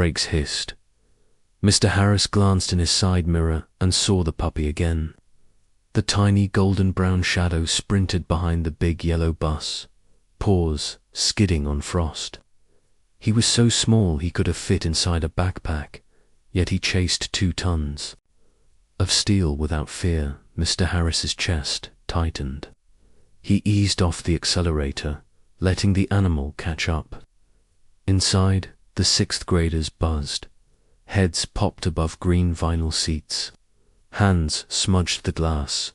brakes hissed. Mr. Harris glanced in his side mirror and saw the puppy again. The tiny golden-brown shadow sprinted behind the big yellow bus, paws skidding on frost. He was so small he could have fit inside a backpack, yet he chased 2 tons. Of steel without fear, Mr. Harris's chest tightened. He eased off the accelerator, letting the animal catch up. Inside, the 6th graders buzzed. Heads popped above green vinyl seats. Hands smudged the glass.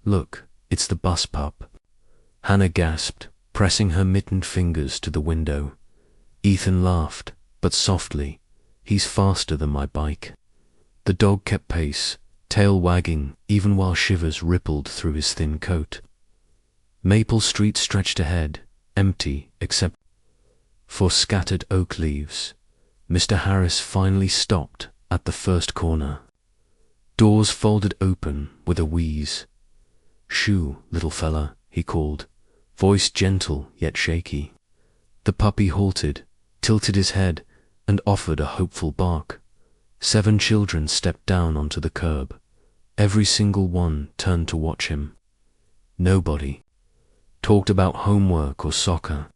"Look, it's the bus pup." Hannah gasped, pressing her mittened fingers to the window. Ethan laughed, but softly. "He's faster than my bike." The dog kept pace, tail wagging even while shivers rippled through his thin coat. Maple Street stretched ahead, empty except for scattered oak leaves. Mr. Harris finally stopped at the first corner. Doors folded open with a wheeze. "Shoo, little fella," he called, voice gentle yet shaky. The puppy halted, tilted his head, and offered a hopeful bark. 7 children stepped down onto the curb. Every single one turned to watch him. Nobody talked about homework or soccer.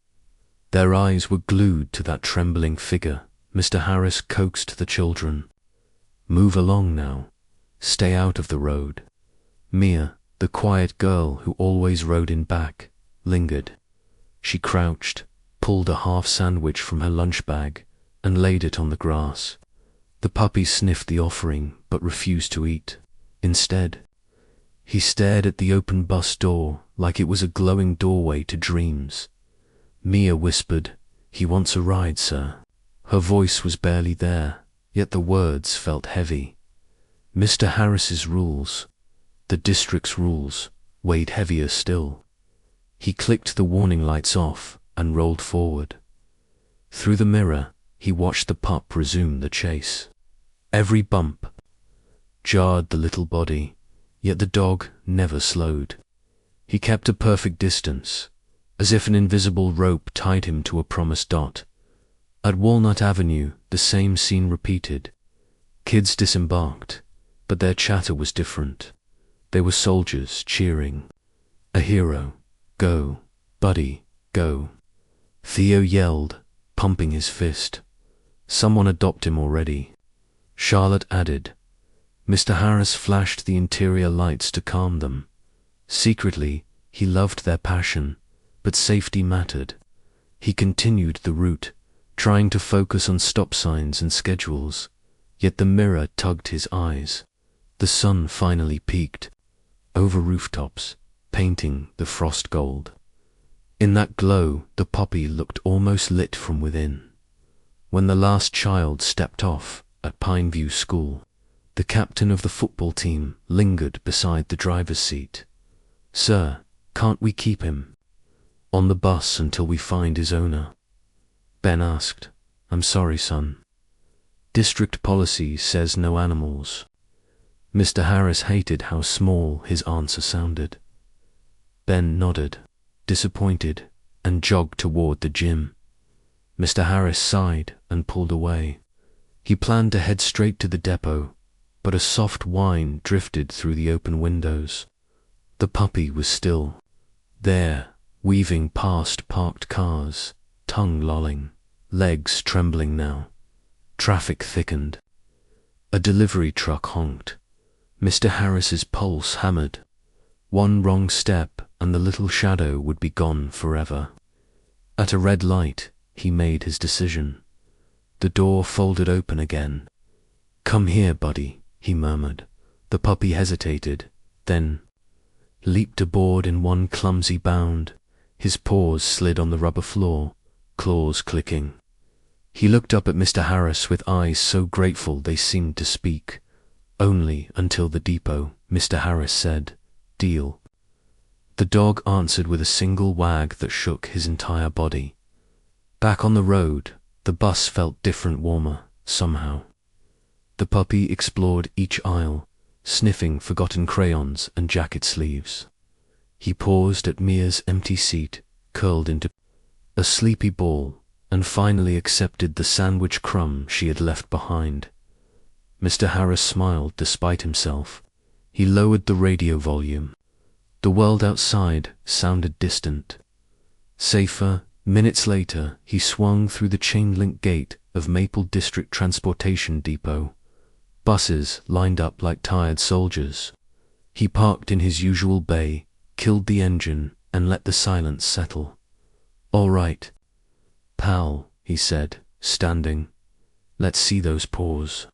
Their eyes were glued to that trembling figure. Mr. Harris coaxed the children. "Move along now. Stay out of the road." Mia, the quiet girl who always rode in back, lingered. She crouched, pulled a half sandwich from her lunch bag, and laid it on the grass. The puppy sniffed the offering but refused to eat. Instead, he stared at the open bus door like it was a glowing doorway to dreams. Mia whispered, "He wants a ride, sir." Her voice was barely there, yet the words felt heavy. Mr. Harris's rules, the district's rules, weighed heavier still. He clicked the warning lights off and rolled forward. Through the mirror, he watched the pup resume the chase. Every bump jarred the little body, yet the dog never slowed. He kept a perfect distance, as if an invisible rope tied him to a promised dot. At Walnut Avenue, the same scene repeated. Kids disembarked, but their chatter was different. They were soldiers cheering. "A hero. Go, buddy, go." Theo yelled, pumping his fist. "Someone adopt him already." Charlotte added. Mr. Harris flashed the interior lights to calm them. Secretly, he loved their passion, but safety mattered. He continued the route, trying to focus on stop signs and schedules, yet the mirror tugged his eyes. The sun finally peaked, over rooftops, painting the frost gold. In that glow, the puppy looked almost lit from within. When the last child stepped off at Pineview School, the captain of the football team lingered beside the driver's seat. "Sir, can't we keep him on the bus until we find his owner?" Ben asked. "I'm sorry, son. District policy says no animals." Mr. Harris hated how small his answer sounded. Ben nodded, disappointed, and jogged toward the gym. Mr. Harris sighed and pulled away. He planned to head straight to the depot, but a soft whine drifted through the open windows. The puppy was still there, weaving past parked cars, tongue lolling, legs trembling now. Traffic thickened. A delivery truck honked. Mr. Harris's pulse hammered. One wrong step and the little shadow would be gone forever. At a red light, he made his decision. The door folded open again. "Come here, buddy," he murmured. The puppy hesitated, then leaped aboard in one clumsy bound. His paws slid on the rubber floor, claws clicking. He looked up at Mr. Harris with eyes so grateful they seemed to speak. "Only until the depot," Mr. Harris said. "Deal." The dog answered with a single wag that shook his entire body. Back on the road, the bus felt different, warmer, somehow. The puppy explored each aisle, sniffing forgotten crayons and jacket sleeves. He paused at Mia's empty seat, curled into a sleepy ball, and finally accepted the sandwich crumb she had left behind. Mr. Harris smiled despite himself. He lowered the radio volume. The world outside sounded distant. Safer, minutes later, he swung through the chain-link gate of Maple District Transportation Depot. Buses lined up like tired soldiers. He parked in his usual bay, killed the engine, and let the silence settle. "All right, pal," he said, standing. "Let's see those paws."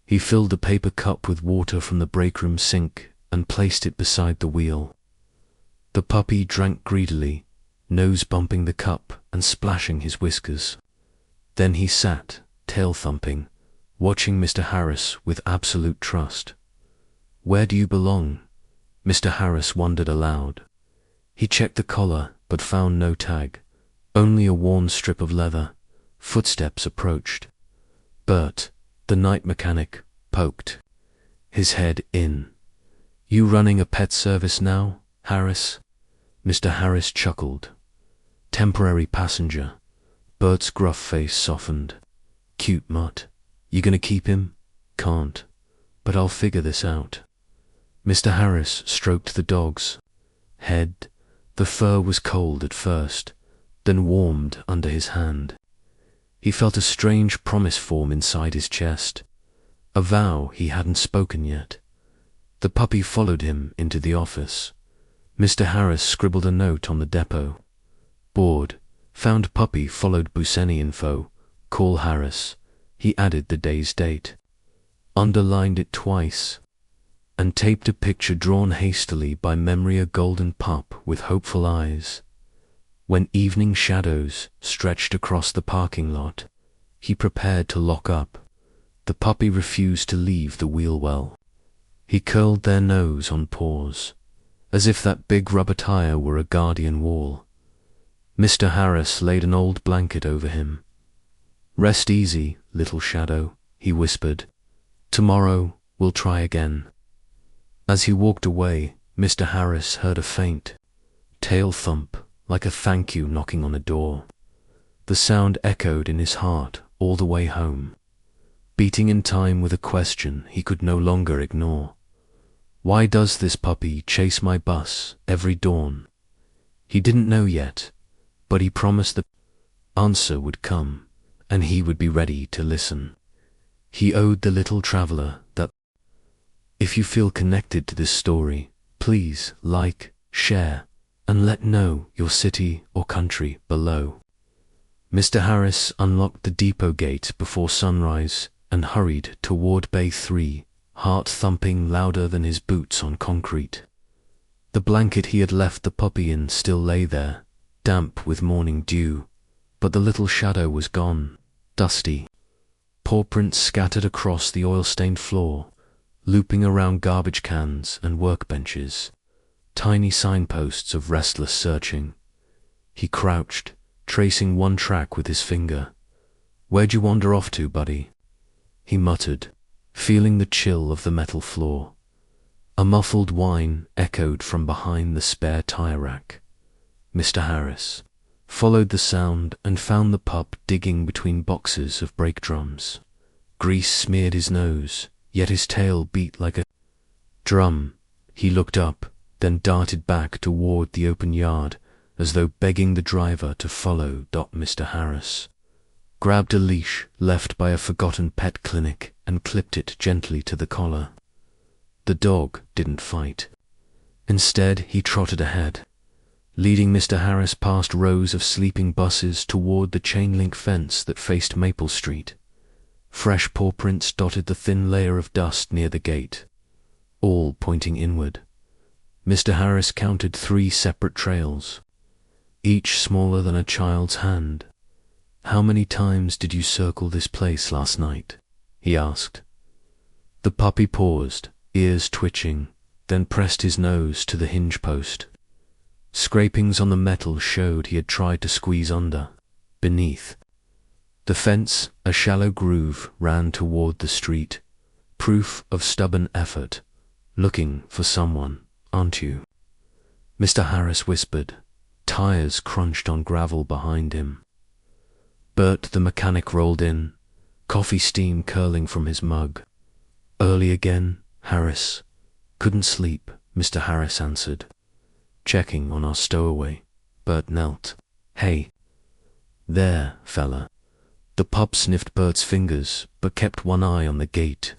He filled a paper cup with water from the break-room sink and placed it beside the wheel. The puppy drank greedily, nose bumping the cup and splashing his whiskers. Then he sat, tail thumping, watching Mr. Harris with absolute trust. "Where do you belong?" Mr. Harris wondered aloud. He checked the collar but found no tag, only a worn strip of leather. Footsteps approached. Bert, the night mechanic, poked his head in. "You running a pet service now, Harris?" Mr. Harris chuckled. "Temporary passenger." Bert's gruff face softened. "Cute mutt. You gonna keep him?" "Can't, but I'll figure this out." Mr. Harris stroked the dog's head. The fur was cold at first, then warmed under his hand. He felt a strange promise form inside his chest, a vow he hadn't spoken yet. The puppy followed him into the office. Mr. Harris scribbled a note on the depot. "Bored. Found puppy followed Buseni info. Call Harris." He added the day's date, underlined it twice, and taped a picture drawn hastily by memory, a golden pup with hopeful eyes. When evening shadows stretched across the parking lot, he prepared to lock up. The puppy refused to leave the wheel well. He curled their nose on paws, as if that big rubber tire were a guardian wall. Mr. Harris laid an old blanket over him. "Rest easy, little shadow," he whispered. "Tomorrow we'll try again." As he walked away, Mr. Harris heard a faint tail thump, like a thank you knocking on a door. The sound echoed in his heart all the way home, beating in time with a question he could no longer ignore. Why does this puppy chase my bus every dawn? He didn't know yet, but he promised the answer would come, and he would be ready to listen. He owed the little traveler that. If you feel connected to this story, please like, share, and let know your city or country below. Mr. Harris unlocked the depot gate before sunrise and hurried toward Bay 3, heart thumping louder than his boots on concrete. The blanket he had left the puppy in still lay there, damp with morning dew, but the little shadow was gone, dusty. Pawprints scattered across the oil-stained floor, looping around garbage cans and workbenches, tiny signposts of restless searching. He crouched, tracing one track with his finger. "Where'd you wander off to, buddy?" he muttered, feeling the chill of the metal floor. A muffled whine echoed from behind the spare tire rack. Mr. Harris followed the sound and found the pup digging between boxes of brake drums. Grease smeared his nose, yet his tail beat like a drum. He looked up, then darted back toward the open yard, as though begging the driver to follow. Mr. Harris grabbed a leash left by a forgotten pet clinic and clipped it gently to the collar. The dog didn't fight. Instead, he trotted ahead, leading Mr. Harris past rows of sleeping buses toward the chain-link fence that faced Maple Street. Fresh paw prints dotted the thin layer of dust near the gate, all pointing inward. Mr. Harris counted 3 separate trails, each smaller than a child's hand. "How many times did you circle this place last night?" he asked. The puppy paused, ears twitching, then pressed his nose to the hinge post. Scrapings on the metal showed he had tried to squeeze under. Beneath the fence, a shallow groove ran toward the street, proof of stubborn effort. "Looking for someone, aren't you?" Mr. Harris whispered. Tires crunched on gravel behind him. Bert the mechanic rolled in, coffee steam curling from his mug. Early again, Harris. Couldn't sleep, Mr. Harris answered. Checking on our stowaway. Bert knelt. Hey. There, fella. The pup sniffed Bert's fingers, but kept one eye on the gate.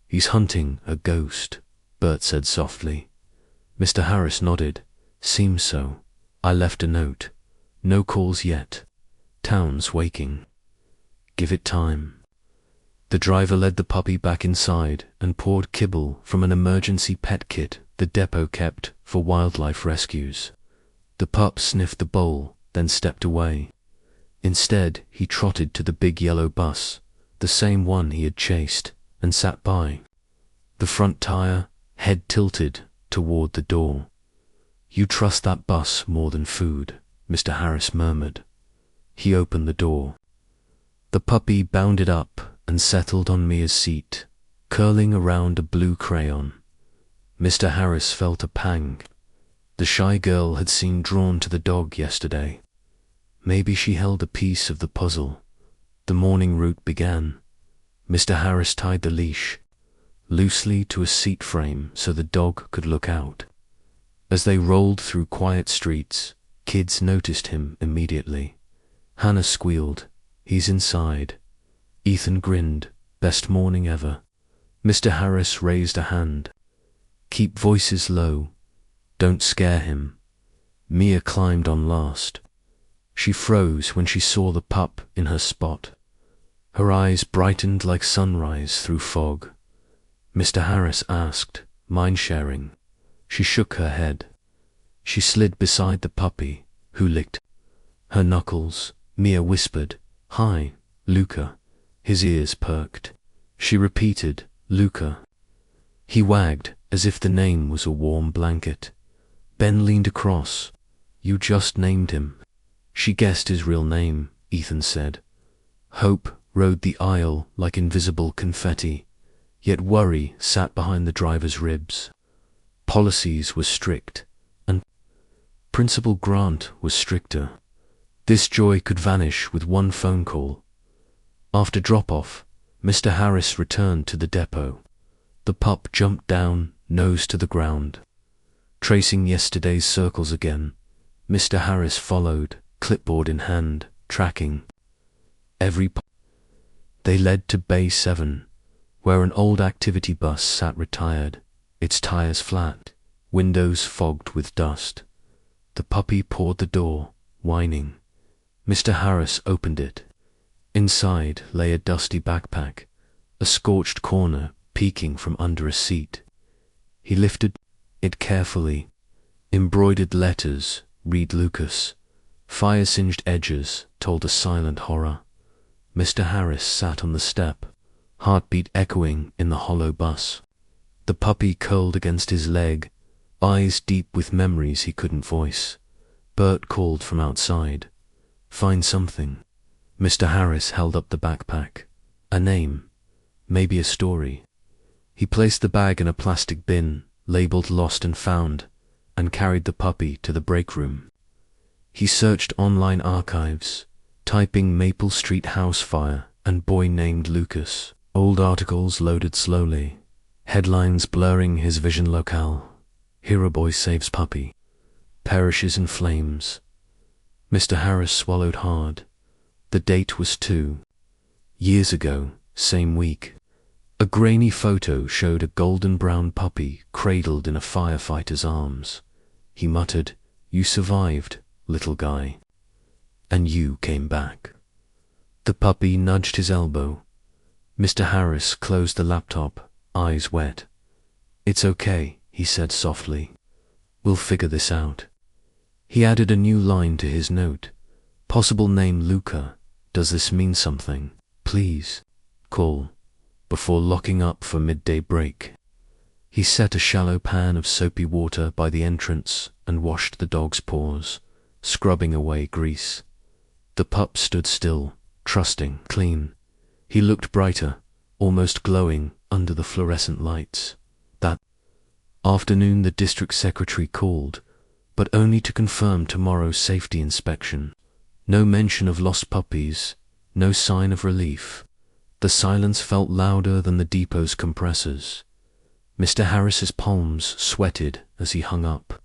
He's hunting a ghost, Bert said softly. Mr. Harris nodded. Seems so. I left a note. No calls yet. Town's waking. Give it time. The driver led the puppy back inside and poured kibble from an emergency pet kit the depot kept for wildlife rescues. The pup sniffed the bowl, then stepped away. Instead, he trotted to the big yellow bus, the same one he had chased, and sat by. The front tire, head tilted, toward the door. You trust that bus more than food, Mr. Harris murmured. He opened the door. The puppy bounded up and settled on Mia's seat, curling around a blue crayon. Mr. Harris felt a pang. The shy girl had seemed drawn to the dog yesterday. Maybe she held a piece of the puzzle. The morning route began. Mr. Harris tied the leash loosely to a seat frame so the dog could look out. As they rolled through quiet streets, kids noticed him immediately. Hannah squealed, "He's inside." Ethan grinned, "Best morning ever." Mr. Harris raised a hand. "Keep voices low. Don't scare him." Mia climbed on last. She froze when she saw the pup in her spot. Her eyes brightened like sunrise through fog. Mr. Harris asked, "Mind sharing?" She shook her head. She slid beside the puppy, who licked her knuckles. Mia whispered, "Hi, Luca." His ears perked. She repeated, "Luca." He wagged as if the name was a warm blanket. Ben leaned across. "You just named him." She guessed his real name, Ethan said. Hope rode the aisle like invisible confetti, yet worry sat behind the driver's ribs. Policies were strict, and Principal Grant was stricter. This joy could vanish with one phone call. After drop-off, Mr. Harris returned to the depot. The pup jumped down, nose to the ground. Tracing yesterday's circles again, Mr. Harris followed, clipboard in hand, tracking every pup. They led to Bay 7, where an old activity bus sat retired, its tires flat, windows fogged with dust. The puppy pawed the door, whining. Mr. Harris opened it. Inside lay a dusty backpack, a scorched corner peeking from under a seat. He lifted it carefully. Embroidered letters, read Lucas. Fire-singed edges told a silent horror. Mr. Harris sat on the step, heartbeat echoing in the hollow bus. The puppy curled against his leg, eyes deep with memories he couldn't voice. Bert called from outside. "Find something." Mr. Harris held up the backpack. A name, maybe a story. He placed the bag in a plastic bin, labeled Lost and Found, and carried the puppy to the break room. He searched online archives, typing Maple Street house fire and boy named Lucas. Old articles loaded slowly, headlines blurring his vision locale. Hero boy saves puppy, perishes in flames. Mr. Harris swallowed hard. The date was 2 years ago, same week. A grainy photo showed a golden brown puppy cradled in a firefighter's arms. He muttered, "You survived, little guy. And you came back." The puppy nudged his elbow. Mr. Harris closed the laptop, eyes wet. "It's okay," he said softly. "We'll figure this out." He added a new line to his note. "Possible name Luca. Does this mean something? Please call before locking up for midday break." He set a shallow pan of soapy water by the entrance and washed the dog's paws, scrubbing away grease. The pup stood still, trusting, clean. He looked brighter, almost glowing under the fluorescent lights. That afternoon the district secretary called, but only to confirm tomorrow's safety inspection. No mention of lost puppies, no sign of relief. The silence felt louder than the depot's compressors. Mr. Harris's palms sweated as he hung up,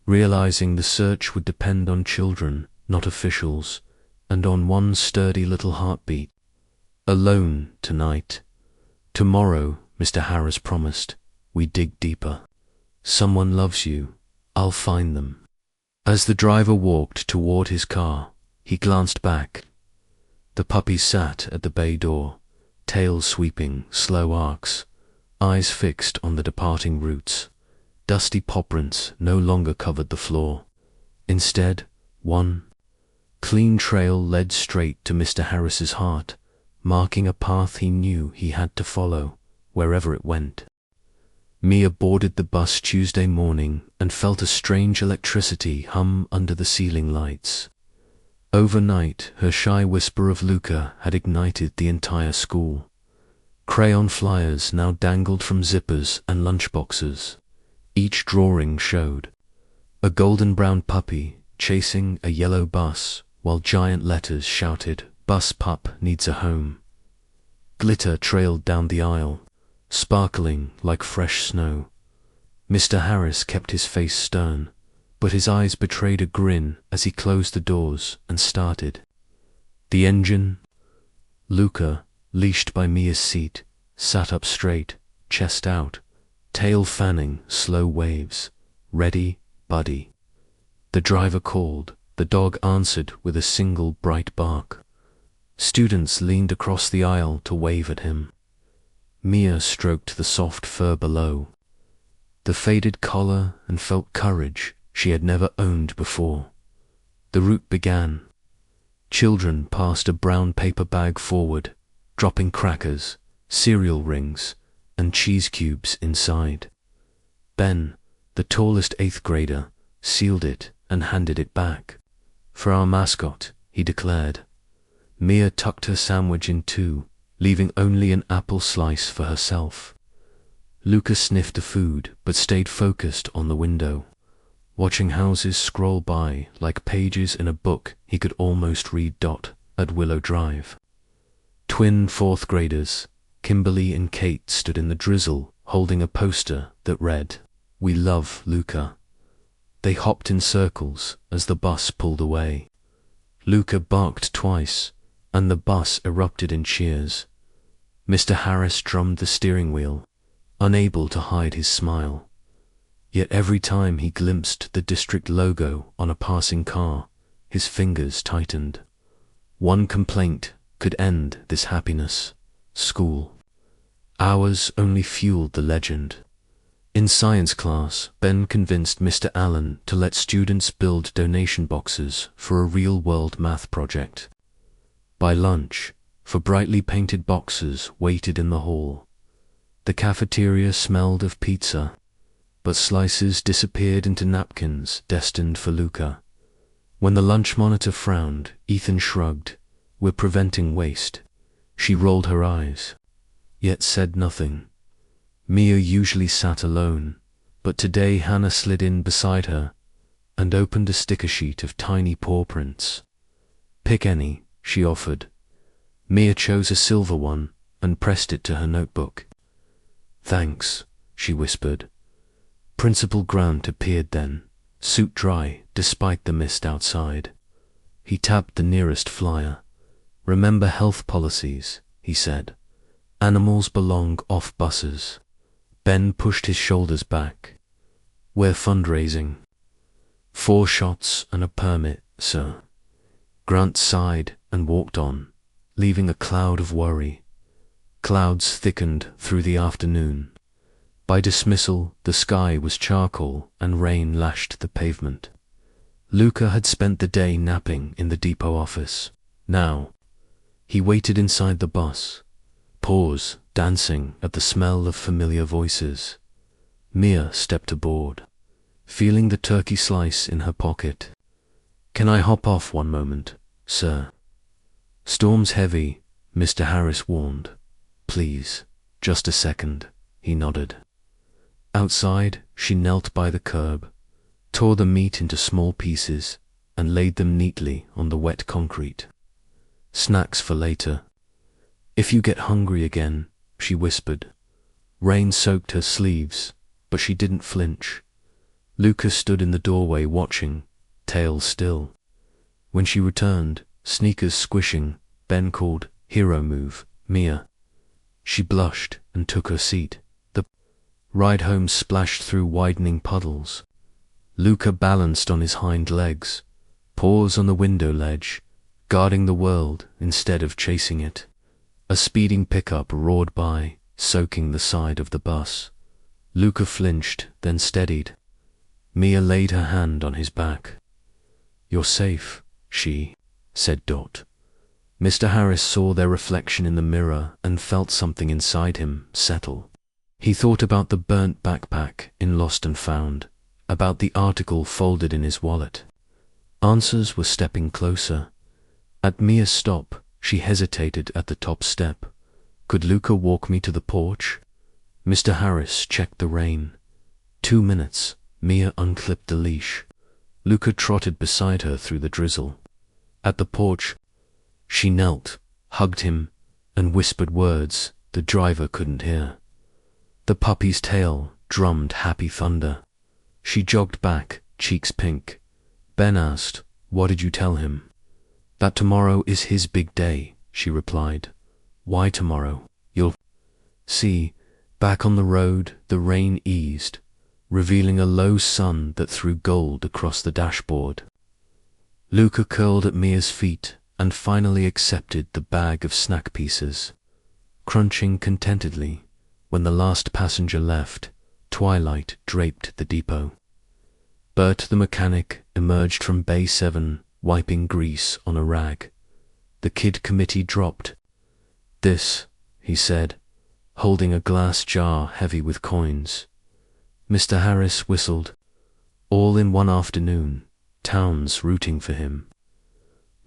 realizing the search would depend on children, not officials, and on one sturdy little heartbeat. Alone tonight. Tomorrow, Mr. Harris promised, we dig deeper. Someone loves you. I'll find them. As the driver walked toward his car, he glanced back. The puppies sat at the bay door, tails sweeping slow arcs, eyes fixed on the departing routes. Dusty pawprints no longer covered the floor. Instead, one clean trail led straight to Mr. Harris's heart, marking a path he knew he had to follow, wherever it went. Mia boarded the bus Tuesday morning and felt a strange electricity hum under the ceiling lights. Overnight, her shy whisper of Luca had ignited the entire school. Crayon flyers now dangled from zippers and lunchboxes. Each drawing showed a golden-brown puppy chasing a yellow bus, while giant letters shouted, "Bus pup needs a home." Glitter trailed down the aisle, sparkling like fresh snow. Mr. Harris kept his face stern, but his eyes betrayed a grin as he closed the doors and started. The engine. Luca, leashed by Mia's seat, sat up straight, chest out, tail fanning slow waves. "Ready, buddy." The driver called. The dog answered with a single bright bark. Students leaned across the aisle to wave at him. Mia stroked the soft fur below, the faded collar, and felt courage she had never owned before. The route began. Children passed a brown paper bag forward, dropping crackers, cereal rings, and cheese cubes inside. Ben, the tallest 8th grader, sealed it and handed it back. "For our mascot," he declared. Mia tucked her sandwich in two, leaving only an apple slice for herself. Luca sniffed the food but stayed focused on the window, watching houses scroll by like pages in a book he could almost read. At Willow Drive, twin 4th graders, Kimberly and Kate, stood in the drizzle holding a poster that read, "We love Luca." They hopped in circles as the bus pulled away. Luca barked twice, and the bus erupted in cheers. Mr. Harris drummed the steering wheel, unable to hide his smile. Yet every time he glimpsed the district logo on a passing car, his fingers tightened. One complaint could end this happiness: school. Hours only fueled the legend. In science class, Ben convinced Mr. Allen to let students build donation boxes for a real-world math project. By lunch, for brightly painted boxes waited in the hall. The cafeteria smelled of pizza, but slices disappeared into napkins destined for Luca. When the lunch monitor frowned, Ethan shrugged. "We're preventing waste." She rolled her eyes, yet said nothing. Mia usually sat alone, but today Hannah slid in beside her and opened a sticker sheet of tiny paw prints. "Pick any," she offered. Mia chose a silver one and pressed it to her notebook. "Thanks," she whispered. Principal Grant appeared then, suit dry despite the mist outside. He tapped the nearest flyer. "Remember health policies," he said. "Animals belong off buses." Ben pushed his shoulders back. "We're fundraising." "4 shots and a permit, sir." Grant sighed and walked on, leaving a cloud of worry. Clouds thickened through the afternoon. By dismissal, the sky was charcoal and rain lashed the pavement. Luca had spent the day napping in the depot office. Now, he waited inside the bus, paws dancing at the smell of familiar voices. Mia stepped aboard, feeling the turkey slice in her pocket. "Can I hop off one moment, sir?" "Storm's heavy," Mr. Harris warned. "Please, just a second," he nodded. Outside, she knelt by the curb, tore the meat into small pieces, and laid them neatly on the wet concrete. Snacks for later. If you get hungry again, she whispered. Rain soaked her sleeves, but she didn't flinch. Luca stood in the doorway watching, tail still. When she returned, sneakers squishing, Ben called, "Hero move, Mia." She blushed and took her seat. The ride home splashed through widening puddles. Luca balanced on his hind legs, paws on the window ledge, guarding the world instead of chasing it. A speeding pickup roared by, soaking the side of the bus. Luca flinched, then steadied. Mia laid her hand on his back. "You're safe," she said. Mr. Harris saw their reflection in the mirror and felt something inside him settle. He thought about the burnt backpack in Lost and Found, about the article folded in his wallet. Answers were stepping closer. At Mia's stop, she hesitated at the top step. Could Luca walk me to the porch? Mr. Harris checked the rein. 2 minutes. Mia unclipped the leash. Luca trotted beside her through the drizzle. At the porch, she knelt, hugged him, and whispered words the driver couldn't hear. The puppy's tail drummed happy thunder. She jogged back, cheeks pink. Ben asked, "What did you tell him?" "That tomorrow is his big day," she replied. "Why tomorrow?" "You'll see." Back on the road, the rain eased, revealing a low sun that threw gold across the dashboard. Luca curled at Mia's feet and finally accepted the bag of snack pieces. Crunching contentedly, when the last passenger left, twilight draped the depot. Bert the mechanic emerged from Bay 7, wiping grease on a rag. The kid committee dropped. "This," he said, holding a glass jar heavy with coins. Mr. Harris whistled. All in one afternoon, towns rooting for him.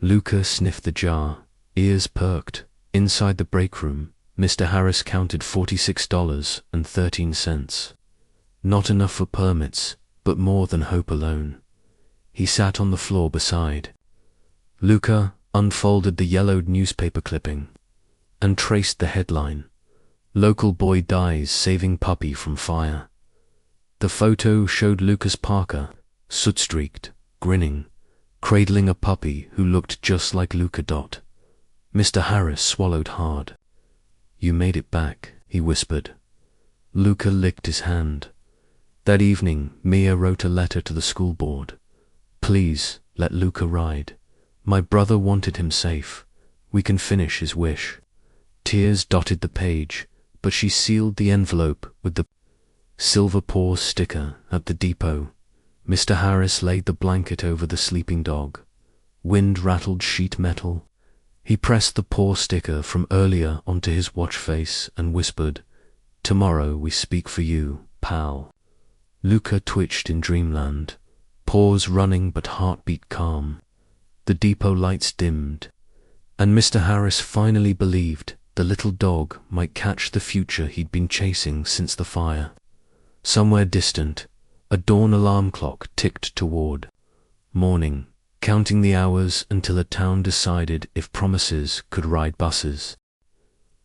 Luca sniffed the jar, ears perked. Inside the break room, Mr. Harris counted $46.13. Not enough for permits, but more than hope alone. He sat on the floor beside. Luca unfolded the yellowed newspaper clipping and traced the headline, "Local boy dies saving puppy from fire." The photo showed Lucas Parker, soot-streaked, grinning, cradling a puppy who looked just like Luca. Mr. Harris swallowed hard. "You made it back," he whispered. Luca licked his hand. That evening, Mia wrote a letter to the school board. "Please, let Luca ride. My brother wanted him safe. We can finish his wish." Tears dotted the page, but she sealed the envelope with the silver paw sticker at the depot. Mr. Harris laid the blanket over the sleeping dog. Wind rattled sheet metal. He pressed the paw sticker from earlier onto his watch face and whispered, "Tomorrow we speak for you, pal." Luca twitched in dreamland, paws running but heartbeat calm. The depot lights dimmed, and Mr. Harris finally believed the little dog might catch the future he'd been chasing since the fire. Somewhere distant, a dawn alarm clock ticked toward morning, counting the hours until a town decided if promises could ride buses.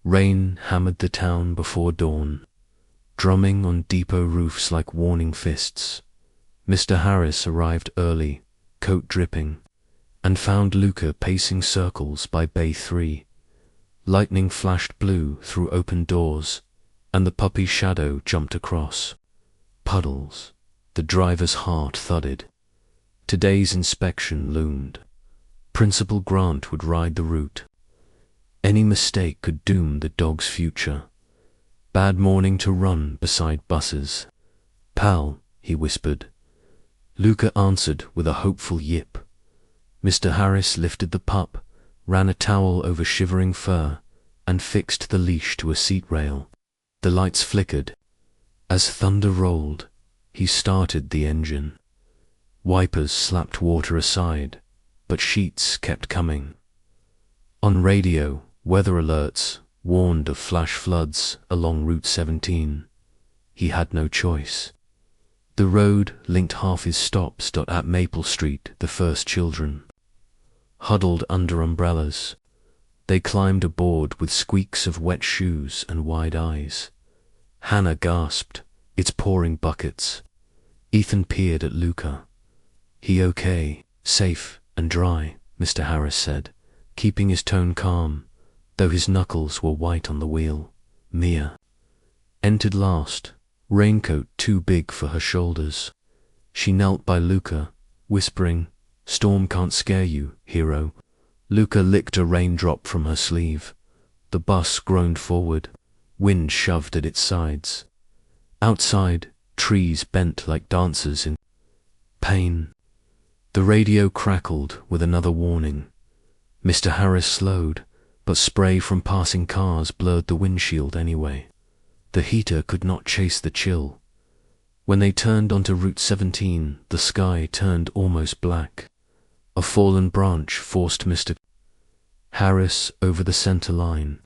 Rain hammered the town before dawn, drumming on depot roofs like warning fists. Mr. Harris arrived early, coat dripping, and found Luca pacing circles by Bay 3. Lightning flashed blue through open doors, and the puppy's shadow jumped across. Puddles. The driver's heart thudded. Today's inspection loomed. Principal Grant would ride the route. Any mistake could doom the dog's future. Bad morning to run beside buses. "Pal," he whispered. Luca answered with a hopeful yip. Mr. Harris lifted the pup, ran a towel over shivering fur, and fixed the leash to a seat rail. The lights flickered. As thunder rolled, he started the engine. Wipers slapped water aside, but sheets kept coming. On radio, weather alerts warned of flash floods along Route 17. He had no choice. The road linked half his stops. At Maple Street, the first children huddled under umbrellas. They climbed aboard with squeaks of wet shoes and wide eyes. Hannah gasped, "It's pouring buckets." Ethan peered at Luca. "He okay, safe and dry," Mr. Harris said, keeping his tone calm, though his knuckles were white on the wheel. Mia entered last, raincoat too big for her shoulders. She knelt by Luca, whispering, "Storm can't scare you, hero." Luca licked a raindrop from her sleeve. The bus groaned forward, wind shoved at its sides. Outside, trees bent like dancers in pain. The radio crackled with another warning. Mr. Harris slowed, but spray from passing cars blurred the windshield anyway. The heater could not chase the chill. When they turned onto Route 17, the sky turned almost black. A fallen branch forced Mr. Harris over the center line.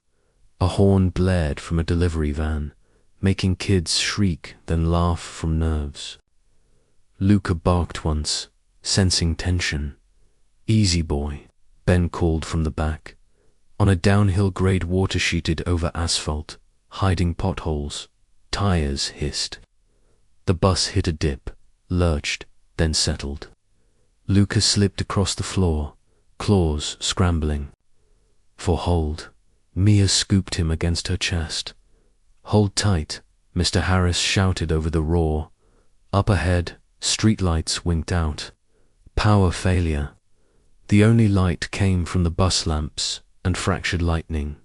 A horn blared from a delivery van, making kids shriek then laugh from nerves. Luca barked once, sensing tension. "Easy, boy," Ben called from the back. On a downhill grade, water sheeted over asphalt, hiding potholes. Tires hissed. The bus hit a dip, lurched, then settled. Luca slipped across the floor, claws scrambling. For hold, Mia scooped him against her chest. "Hold tight," Mr. Harris shouted over the roar. Up ahead, streetlights winked out. Power failure. The only light came from the bus lamps and fractured lightning.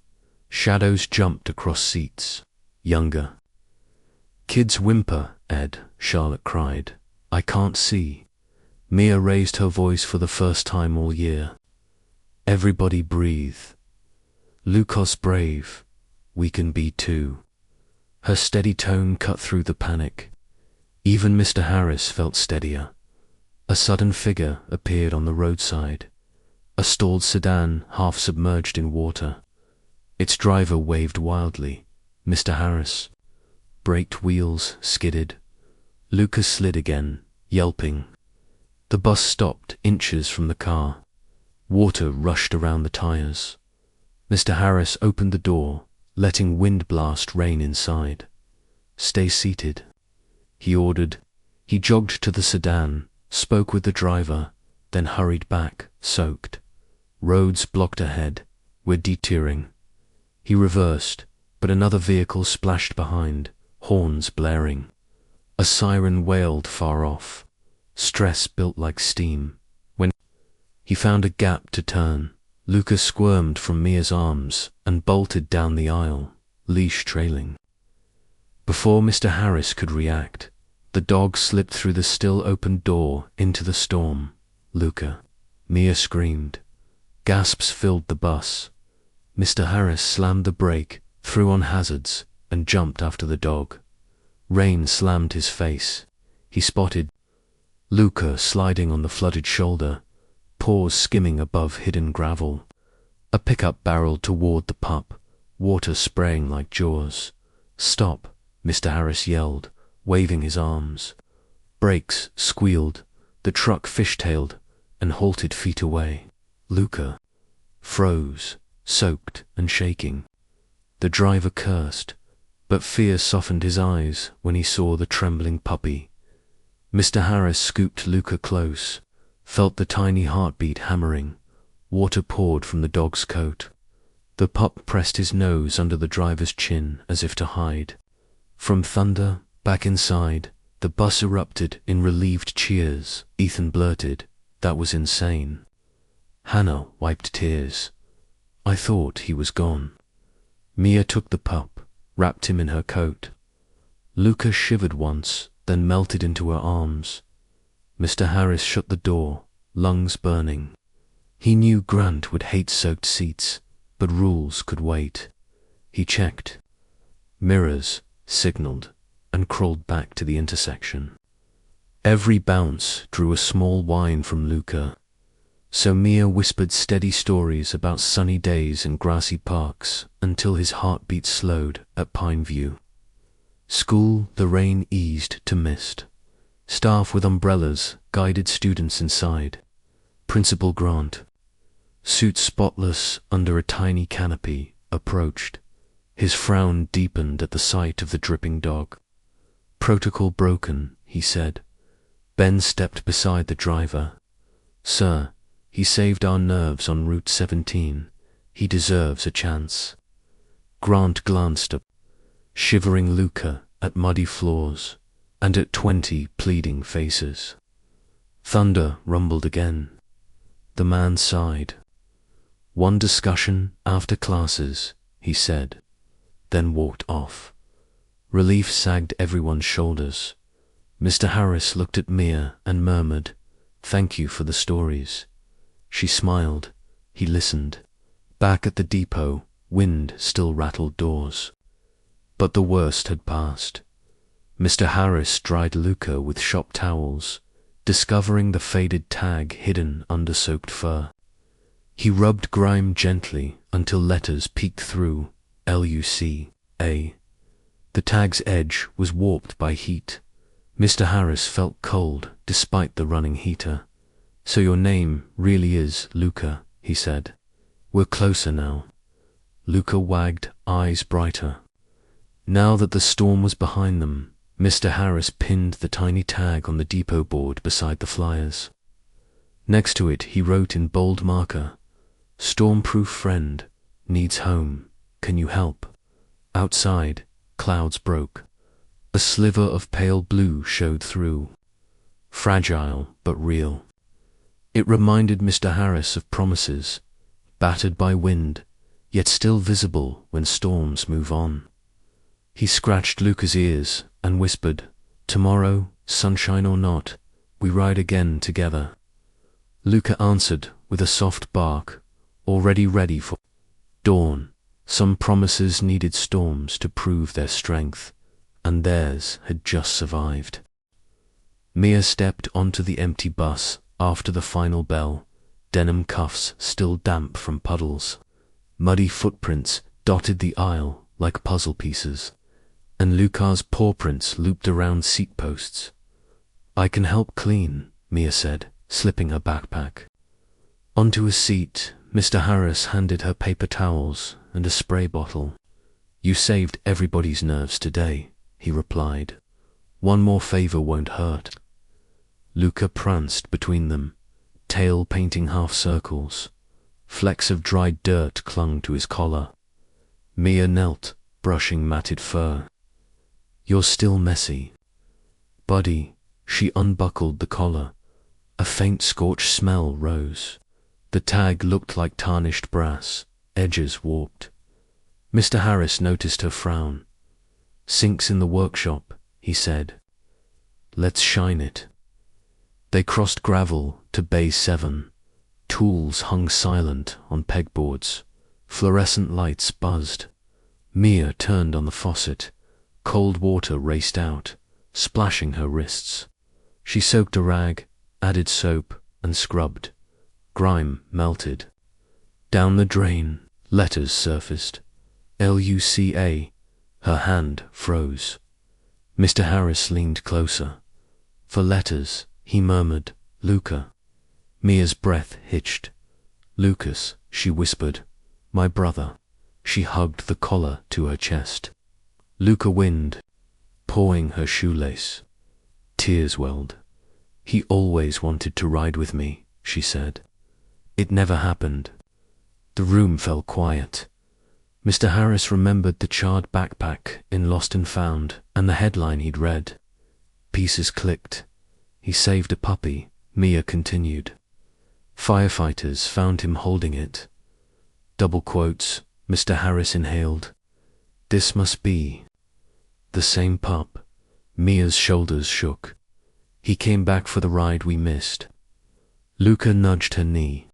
Shadows jumped across seats. Younger. "Kids whimper, Ed," Charlotte cried. "I can't see." Mia raised her voice for the first time all year. "Everybody breathe. Lucas brave. We can be too." Her steady tone cut through the panic. Even Mr. Harris felt steadier. A sudden figure appeared on the roadside. A stalled sedan half submerged in water. Its driver waved wildly. Mr. Harris. Braked wheels skidded. Lucas slid again, yelping. The bus stopped inches from the car. Water rushed around the tires. Mr. Harris opened the door, letting wind blast rain inside. "Stay seated," he ordered. He jogged to the sedan, spoke with the driver, then hurried back, soaked. Roads blocked ahead. "We're detouring." He reversed, but another vehicle splashed behind, horns blaring. A siren wailed far off. Stress built like steam. When he found a gap to turn, Luca squirmed from Mia's arms and bolted down the aisle, leash trailing. Before Mr. Harris could react, the dog slipped through the still open door into the storm. "Luca." Mia screamed. Gasps filled the bus. Mr. Harris slammed the brake, threw on hazards, and jumped after the dog. Rain slammed his face. He spotted Luca sliding on the flooded shoulder, paws skimming above hidden gravel. A pickup barreled toward the pup, water spraying like jaws. "Stop," Mr. Harris yelled, waving his arms. Brakes squealed. The truck fishtailed and halted feet away. Luca froze, soaked and shaking. The driver cursed, but fear softened his eyes when he saw the trembling puppy. Mr. Harris scooped Luca close, felt the tiny heartbeat hammering. Water poured from the dog's coat. The pup pressed his nose under the driver's chin as if to hide. From thunder, back inside, the bus erupted in relieved cheers. Ethan blurted, "That was insane." Hannah wiped tears. "I thought he was gone." Mia took the pup, wrapped him in her coat. Luca shivered once, then melted into her arms. Mr. Harris shut the door, lungs burning. He knew Grant would hate soaked seats, but rules could wait. He checked. Mirrors, signaled, and crawled back to the intersection. Every bounce drew a small whine from Luca, so Mia whispered steady stories about sunny days in grassy parks until his heartbeat slowed at Pine View. School, the rain eased to mist. Staff with umbrellas guided students inside. Principal Grant, suit spotless under a tiny canopy, approached. His frown deepened at the sight of the dripping dog. Protocol broken, he said. Ben stepped beside the driver. Sir, he saved our nerves on Route 17. He deserves a chance. Grant glanced up, shivering Luca at muddy floors, and at 20 pleading faces. Thunder rumbled again. The man sighed. One discussion after classes, he said, then walked off. Relief sagged everyone's shoulders. Mr. Harris looked at Mia and murmured, "Thank you for the stories." She smiled. He listened. Back at the depot, wind still rattled doors. But the worst had passed. Mr. Harris dried Luca with shop towels, discovering the faded tag hidden under soaked fur. He rubbed grime gently until letters peeked through, Luca. The tag's edge was warped by heat. Mr. Harris felt cold despite the running heater. "So your name really is Luca," he said. "We're closer now." Luca wagged, eyes brighter. Now that the storm was behind them, Mr. Harris pinned the tiny tag on the depot board beside the flyers. Next to it he wrote in bold marker, "Stormproof friend, needs home, can you help?" Outside, clouds broke. A sliver of pale blue showed through. Fragile but real. It reminded Mr. Harris of promises, battered by wind, yet still visible when storms move on. He scratched Luca's ears and whispered, "Tomorrow, sunshine or not, we ride again together." Luca answered with a soft bark, already ready for dawn. Some promises needed storms to prove their strength, and theirs had just survived. Mia stepped onto the empty bus after the final bell, denim cuffs still damp from puddles. Muddy footprints dotted the aisle like puzzle pieces, and Luca's pawprints looped around seat posts. "I can help clean," Mia said, slipping her backpack. Onto a seat, Mr. Harris handed her paper towels and a spray bottle. "You saved everybody's nerves today," he replied. "One more favor won't hurt." Luca pranced between them, tail painting half circles. Flecks of dried dirt clung to his collar. Mia knelt, brushing matted fur. "You're still messy." "Buddy," she unbuckled the collar. A faint scorched smell rose. The tag looked like tarnished brass, edges warped. Mr. Harris noticed her frown. "Sink's in the workshop," he said. "Let's shine it." They crossed gravel to Bay 7. Tools hung silent on pegboards. Fluorescent lights buzzed. Mia turned on the faucet. Cold water raced out, splashing her wrists. She soaked a rag, added soap, and scrubbed. Grime melted. Down the drain, letters surfaced. Luca. Her hand froze. Mr. Harris leaned closer. "For letters," he murmured, "Luca." Mia's breath hitched. "Lucas," she whispered. "My brother." She hugged the collar to her chest. Luca wind, pawing her shoelace. Tears welled. "He always wanted to ride with me," she said. "It never happened." The room fell quiet. Mr. Harris remembered the charred backpack in Lost and Found and the headline he'd read. Pieces clicked. "He saved a puppy," Mia continued. "Firefighters found him holding it." Double quotes, Mr. Harris inhaled. "This must be the same pup." Mia's shoulders shook. "He came back for the ride we missed." Luca nudged her knee.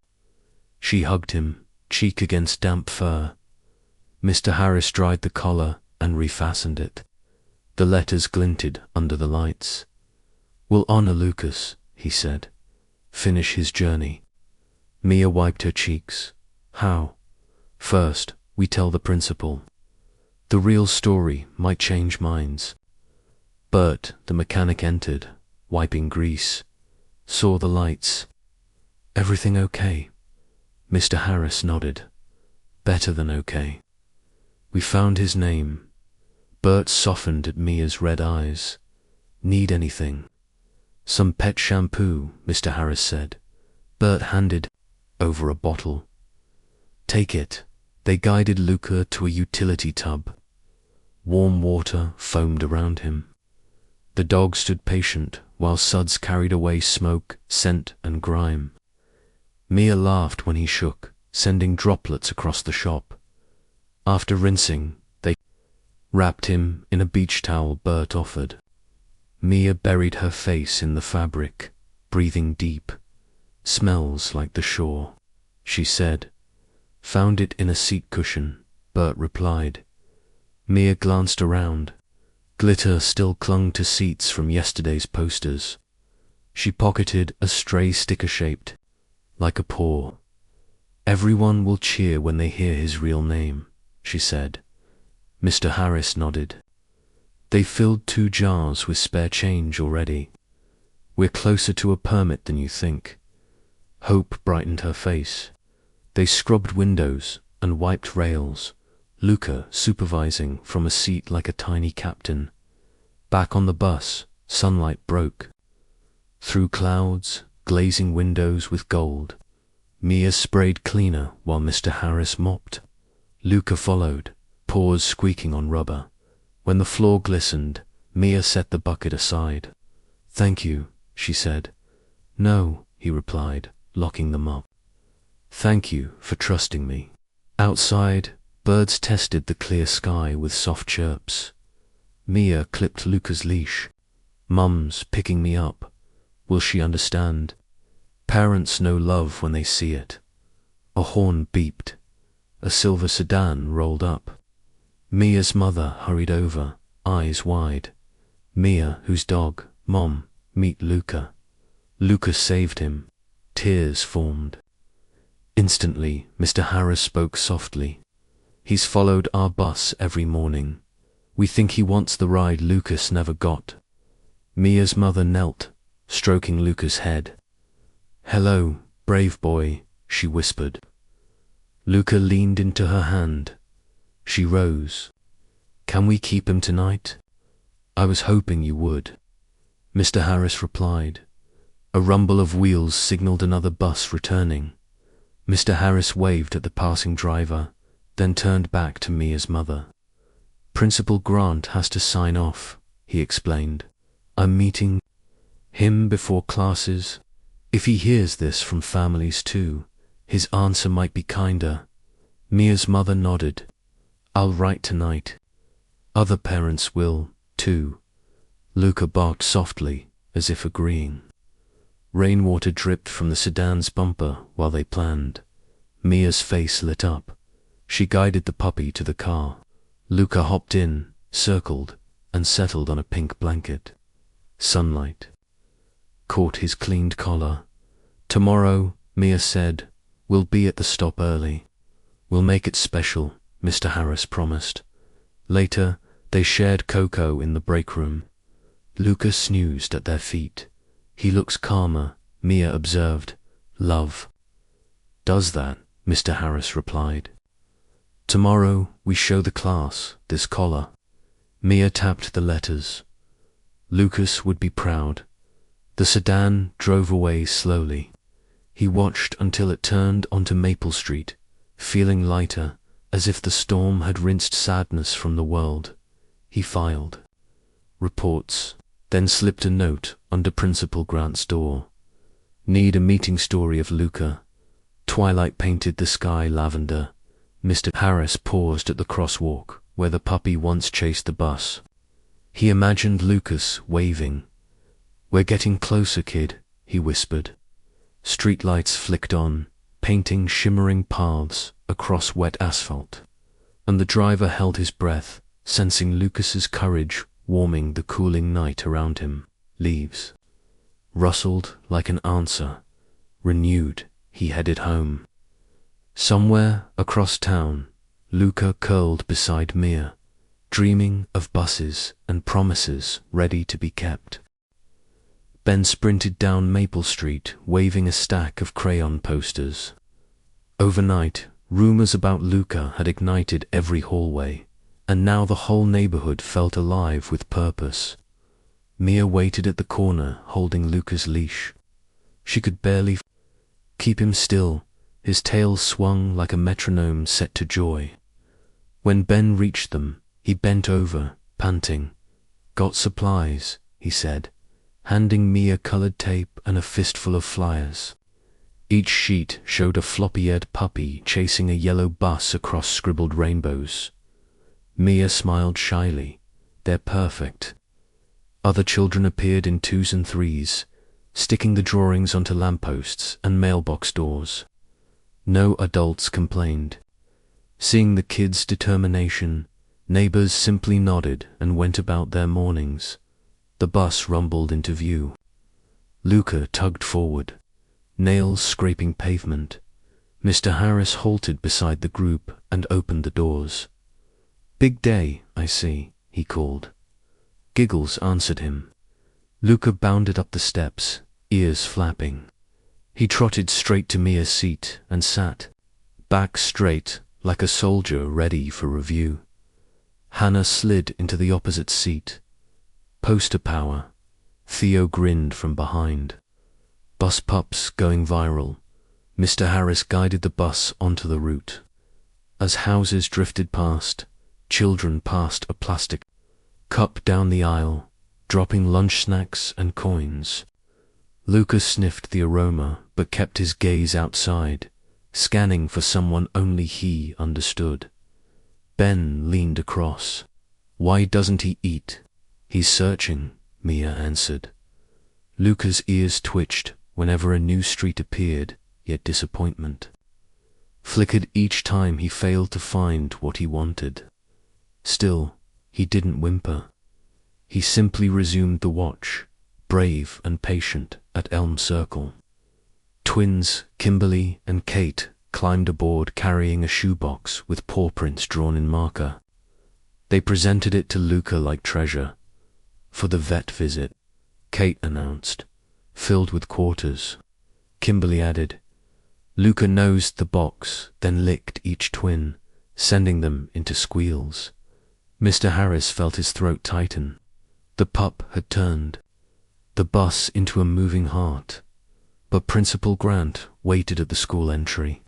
She hugged him, cheek against damp fur. Mr. Harris dried the collar and refastened it. The letters glinted under the lights. "We'll honor Lucas," he said. "Finish his journey." Mia wiped her cheeks. "How?" "First, we tell the principal. The real story might change minds." Bert, the mechanic, entered. wiping grease. Saw the lights. Everything okay? Mr. Harris nodded. Better than okay. We found his name. Bert softened at Mia's red eyes. Need anything? Some pet shampoo, Mr. Harris said. Bert handed over a bottle. Take it. They guided Luca to a utility tub. Warm water foamed around him. The dog stood patient while suds carried away smoke, scent, and grime. Mia laughed when he shook, sending droplets across the shop. After rinsing, they wrapped him in a beach towel Bert offered. Mia buried her face in the fabric, breathing deep. Smells like the shore, she said. Found it in a seat cushion, Bert replied. Mia glanced around. Glitter still clung to seats from yesterday's posters. She pocketed a stray sticker shaped like a paw. Everyone will cheer when they hear his real name, she said. Mr. Harris nodded. They filled 2 jars with spare change already. We're closer to a permit than you think. Hope brightened her face. They scrubbed windows and wiped rails, Luca supervising from a seat like a tiny captain. Back on the bus, sunlight broke. Through clouds, glazing windows with gold. Mia sprayed cleaner while Mr. Harris mopped. Luca followed, paws squeaking on rubber. When the floor glistened, Mia set the bucket aside. Thank you, she said. No, he replied, locking them up. Thank you for trusting me. Outside, birds tested the clear sky with soft chirps. Mia clipped Luca's leash. Mum's picking me up. Will she understand? Parents know love when they see it. A horn beeped. A silver sedan rolled up. Mia's mother hurried over, eyes wide. Mia, whose dog, Mom, meet Luca. Luca saved him. Tears formed. Instantly, Mr. Harris spoke softly. He's followed our bus every morning. We think he wants the ride Lucas never got. Mia's mother knelt, stroking Luca's head. Hello, brave boy, she whispered. Luca leaned into her hand. She rose. Can we keep him tonight? I was hoping you would. Mr. Harris replied. A rumble of wheels signaled another bus returning. Mr. Harris waved at the passing driver, then turned back to Mia's mother. Principal Grant has to sign off, he explained. I'm meeting him before classes. If he hears this from families too, his answer might be kinder. Mia's mother nodded. I'll write tonight. Other parents will, too. Luca barked softly, as if agreeing. Rainwater dripped from the sedan's bumper while they planned. Mia's face lit up. She guided the puppy to the car. Luca hopped in, circled, and settled on a pink blanket. Sunlight caught his cleaned collar. Tomorrow, Mia said, we'll be at the stop early. We'll make it special, Mr. Harris promised. Later, they shared cocoa in the break room. Luca snoozed at their feet. He looks calmer, Mia observed. Love. Does that, Mr. Harris replied. Tomorrow, we show the class this collar. Mia tapped the letters. Lucas would be proud. The sedan drove away slowly. He watched until it turned onto Maple Street, feeling lighter, as if the storm had rinsed sadness from the world. He filed reports, then slipped a note under Principal Grant's door. Need a meeting story of Luca. Twilight painted the sky lavender. Mr. Harris paused at the crosswalk where the puppy once chased the bus. He imagined Lucas waving. We're getting closer, kid, he whispered. Streetlights flicked on, painting shimmering paths across wet asphalt, and the driver held his breath, sensing Lucas's courage warming the cooling night around him. Leaves rustled like an answer. Renewed, he headed home. Somewhere across town, Luca curled beside Mia, dreaming of buses and promises ready to be kept. Ben sprinted down Maple Street, waving a stack of crayon posters. Overnight, rumors about Luca had ignited every hallway, and now the whole neighborhood felt alive with purpose. Mia waited at the corner, holding Luca's leash. She could barely keep him still. His tail swung like a metronome set to joy. When Ben reached them, he bent over, panting. "Got supplies," he said, handing Mia colored tape and a fistful of flyers. Each sheet showed a floppy-eared puppy chasing a yellow bus across scribbled rainbows. Mia smiled shyly. "They're perfect." Other children appeared in twos and threes, sticking the drawings onto lampposts and mailbox doors. No adults complained. Seeing the kids' determination, neighbors simply nodded and went about their mornings. The bus rumbled into view. Luca tugged forward, nails scraping pavement. Mr. Harris halted beside the group and opened the doors. "Big day, I see," he called. Giggles answered him. Luca bounded up the steps, ears flapping. He trotted straight to Mia's seat and sat, back straight, like a soldier ready for review. Hannah slid into the opposite seat. Poster power. Theo grinned from behind. Bus pups going viral. Mr. Harris guided the bus onto the route. As houses drifted past, children passed a plastic cup down the aisle, dropping lunch snacks and coins. Luca sniffed the aroma but kept his gaze outside, scanning for someone only he understood. Ben leaned across. "Why doesn't he eat?" "He's searching," Mia answered. Luca's ears twitched whenever a new street appeared, yet disappointment flickered each time he failed to find what he wanted. Still, he didn't whimper. He simply resumed the watch, brave and patient, at Elm Circle. Twins, Kimberly and Kate, climbed aboard carrying a shoebox with paw prints drawn in marker. They presented it to Luca like treasure. "For the vet visit," Kate announced, "filled with quarters." Kimberly added. Luca nosed the box, then licked each twin, sending them into squeals. Mr. Harris felt his throat tighten. The pup had turned the bus into a moving heart. But Principal Grant waited at the school entry.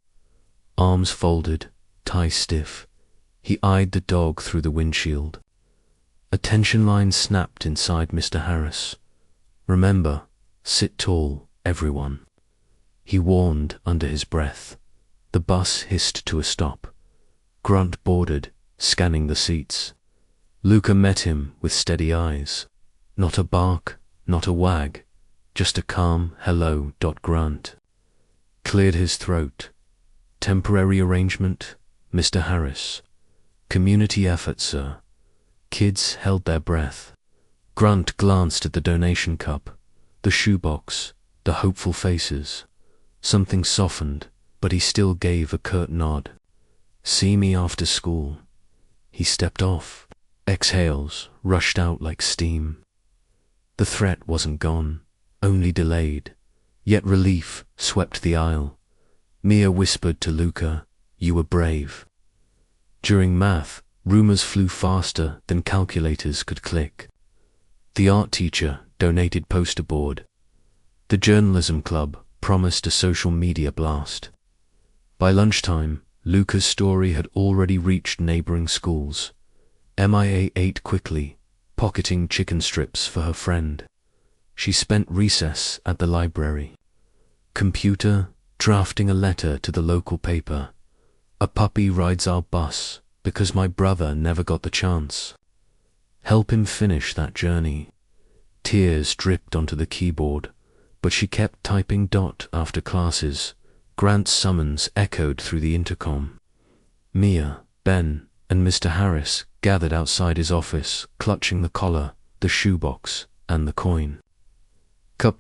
Arms folded, tie stiff, he eyed the dog through the windshield. A tension line snapped inside Mr. Harris. "Remember, sit tall, everyone," he warned under his breath. The bus hissed to a stop. Grunt boarded, scanning the seats. Luca met him with steady eyes. Not a bark, not a wag, just a calm hello. Grunt cleared his throat. "Temporary arrangement, Mr. Harris." "Community effort, sir." Kids held their breath. Grunt glanced at the donation cup, the shoebox, the hopeful faces. Something softened, but he still gave a curt nod. "See me after school." He stepped off. Exhales rushed out like steam. The threat wasn't gone, only delayed. Yet relief swept the aisle. Mia whispered to Luca, "You were brave." During math, rumors flew faster than calculators could click. The art teacher donated poster board. The journalism club promised a social media blast. By lunchtime, Luca's story had already reached neighboring schools. Mia ate quickly, pocketing chicken strips for her friend. She spent recess at the library. Computer, drafting a letter to the local paper. "A puppy rides our bus because my brother never got the chance." Help him finish that journey. Tears dripped onto the keyboard, but she kept typing after classes. Grant's summons echoed through the intercom. Mia, Ben, and Mr. Harris gathered outside his office, clutching the collar, the shoebox, and the coin.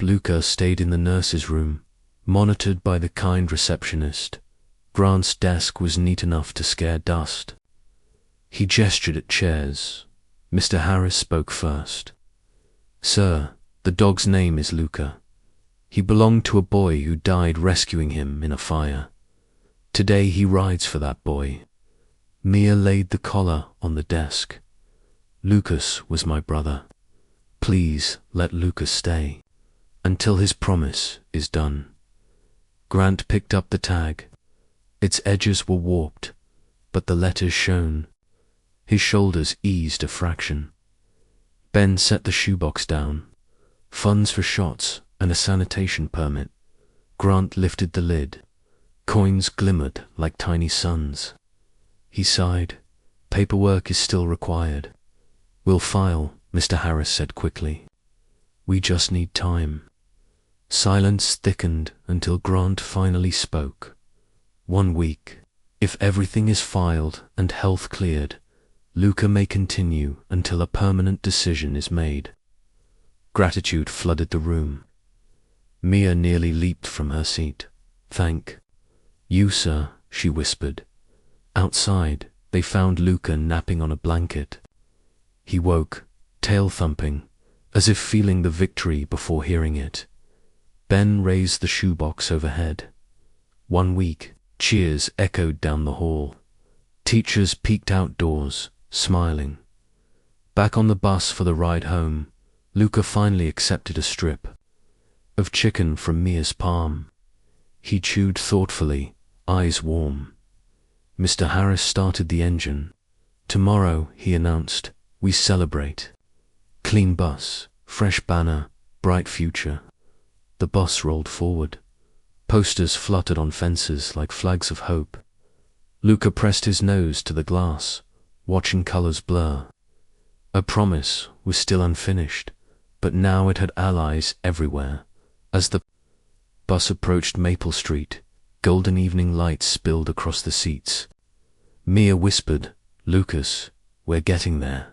Luca stayed in the nurse's room, monitored by the kind receptionist. Grant's desk was neat enough to scare dust. He gestured at chairs. Mr. Harris spoke first. "Sir, The dog's name is Luca. He belonged to a boy who died rescuing him in a fire. Today he rides for that boy. Mia laid the collar on the desk. Lucas was my brother. Please let Lucas stay until his promise is done. Grant picked up the tag. Its edges were warped, but the letters shone. His shoulders eased a fraction. Ben set the shoebox down. Funds for shots and a sanitation permit. Grant lifted the lid. Coins glimmered like tiny suns. He sighed. Paperwork is still required. We'll file, Mr. Harris said quickly. We just need time. Silence thickened until Grant finally spoke. 1 week. If everything is filed and health cleared, Luca may continue until a permanent decision is made. Gratitude flooded the room. Mia nearly leaped from her seat. Thank you, sir, she whispered. Outside, they found Luca napping on a blanket. He woke, tail thumping, as if feeling the victory before hearing it. Ben raised the shoebox overhead. 1 week, cheers echoed down the hall. Teachers peeked outdoors, smiling. Back on the bus for the ride home, Luca finally accepted a strip of chicken from Mia's palm. He chewed thoughtfully, eyes warm. Mr. Harris started the engine. Tomorrow, he announced, we celebrate. Clean bus, fresh banner, bright future. The bus rolled forward. Posters fluttered on fences like flags of hope. Luca pressed his nose to the glass, watching colors blur. A promise was still unfinished, but now it had allies everywhere. As the bus approached Maple Street, golden evening lights spilled across the seats. Mia whispered, Lucas, we're getting there.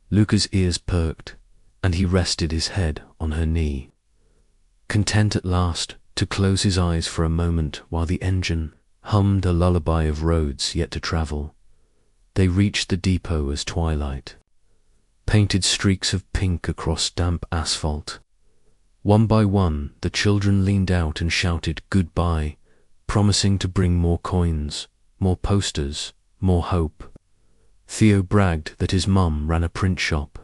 Luca's ears perked, and he rested his head on her knee. Content at last to close his eyes for a moment while the engine hummed a lullaby of roads yet to travel. They reached the depot as twilight. Painted streaks of pink across damp asphalt. One by one, the children leaned out and shouted goodbye, promising to bring more coins, more posters, more hope. Theo bragged that his mum ran a print shop.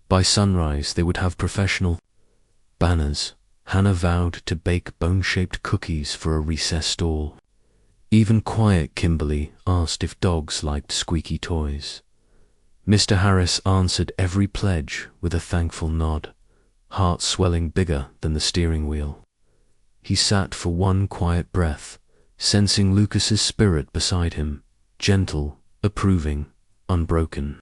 By sunrise, they would have professional banners. Hannah vowed to bake bone-shaped cookies for a recess stall. Even quiet Kimberly asked if dogs liked squeaky toys. Mr. Harris answered every pledge with a thankful nod, heart swelling bigger than the steering wheel. He sat for one quiet breath, sensing Lucas's spirit beside him, gentle, approving, unbroken.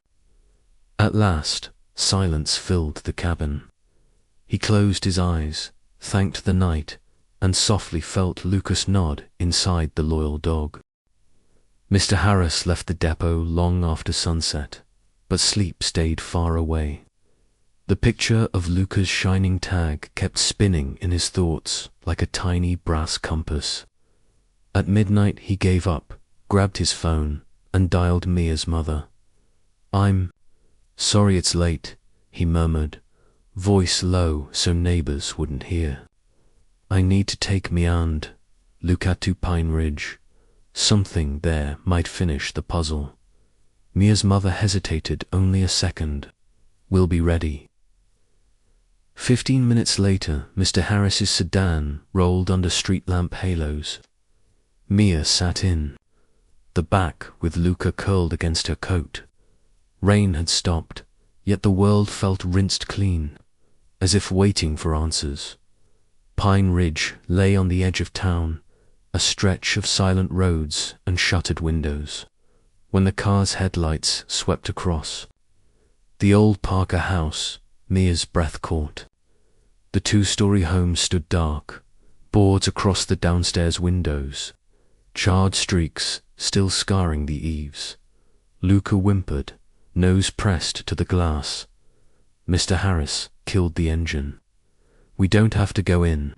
At last, silence filled the cabin. He closed his eyes, thanked the night, and softly felt Lucas nod inside the loyal dog. Mr. Harris left the depot long after sunset, but sleep stayed far away. The picture of Luca's shining tag kept spinning in his thoughts like a tiny brass compass. At midnight he gave up, grabbed his phone, and dialed Mia's mother. I'm sorry it's late, he murmured, voice low so neighbors wouldn't hear. I need to take me and Luca to Pine Ridge. Something there might finish the puzzle. Mia's mother hesitated only a second. We'll be ready. 15 minutes later, Mr. Harris's sedan rolled under street lamp halos. Mia sat in the back with Luca curled against her coat. Rain had stopped, yet the world felt rinsed clean, as if waiting for answers. Pine Ridge lay on the edge of town, a stretch of silent roads and shuttered windows. When the car's headlights swept across the old Parker house, Mia's breath caught. The 2-story home stood dark, boards across the downstairs windows, charred streaks still scarring the eaves. Luca whimpered, nose pressed to the glass. Mr. Harris killed the engine. We don't have to go in.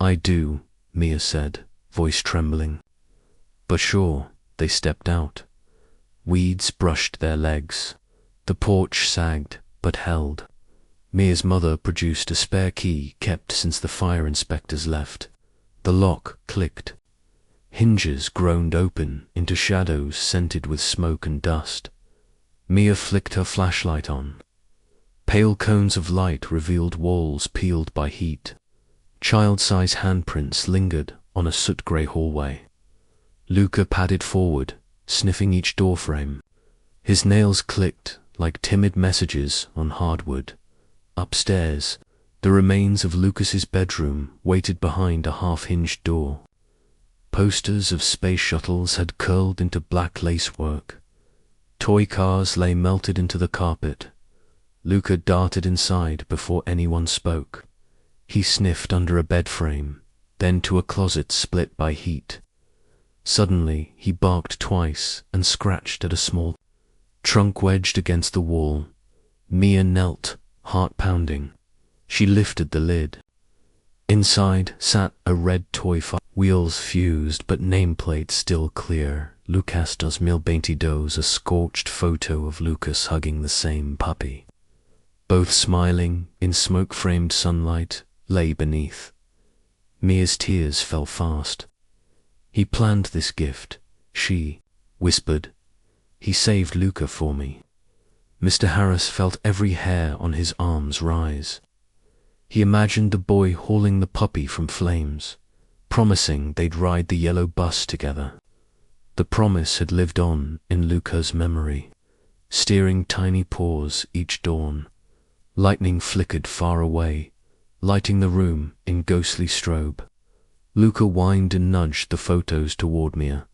I do, Mia said, voice trembling. But sure, they stepped out. Weeds brushed their legs. The porch sagged, but held. Mia's mother produced a spare key kept since the fire inspectors left. The lock clicked. Hinges groaned open into shadows scented with smoke and dust. Mia flicked her flashlight on. Pale cones of light revealed walls peeled by heat. Child-size handprints lingered on a soot-grey hallway. Luca padded forward, sniffing each doorframe. His nails clicked like timid messages on hardwood. Upstairs, the remains of Lucas's bedroom waited behind a half-hinged door. Posters of space shuttles had curled into black lacework. Toy cars lay melted into the carpet. Luca darted inside before anyone spoke. He sniffed under a bed frame, then to a closet split by heat. Suddenly, he barked twice and scratched at a small trunk wedged against the wall. Mia knelt, heart pounding. She lifted the lid. Inside sat a red toy fire. Wheels fused, but nameplate still clear. Lucas 2022, a scorched photo of Lucas hugging the same puppy. Both smiling in smoke-framed sunlight lay beneath. Mia's tears fell fast. He planned this gift, she whispered. He saved Luca for me. Mr. Harris felt every hair on his arms rise. He imagined the boy hauling the puppy from flames, promising they'd ride the yellow bus together. The promise had lived on in Luca's memory, steering tiny paws each dawn. Lightning flickered far away, lighting the room in ghostly strobe. Luca whined and nudged the photos toward Mia.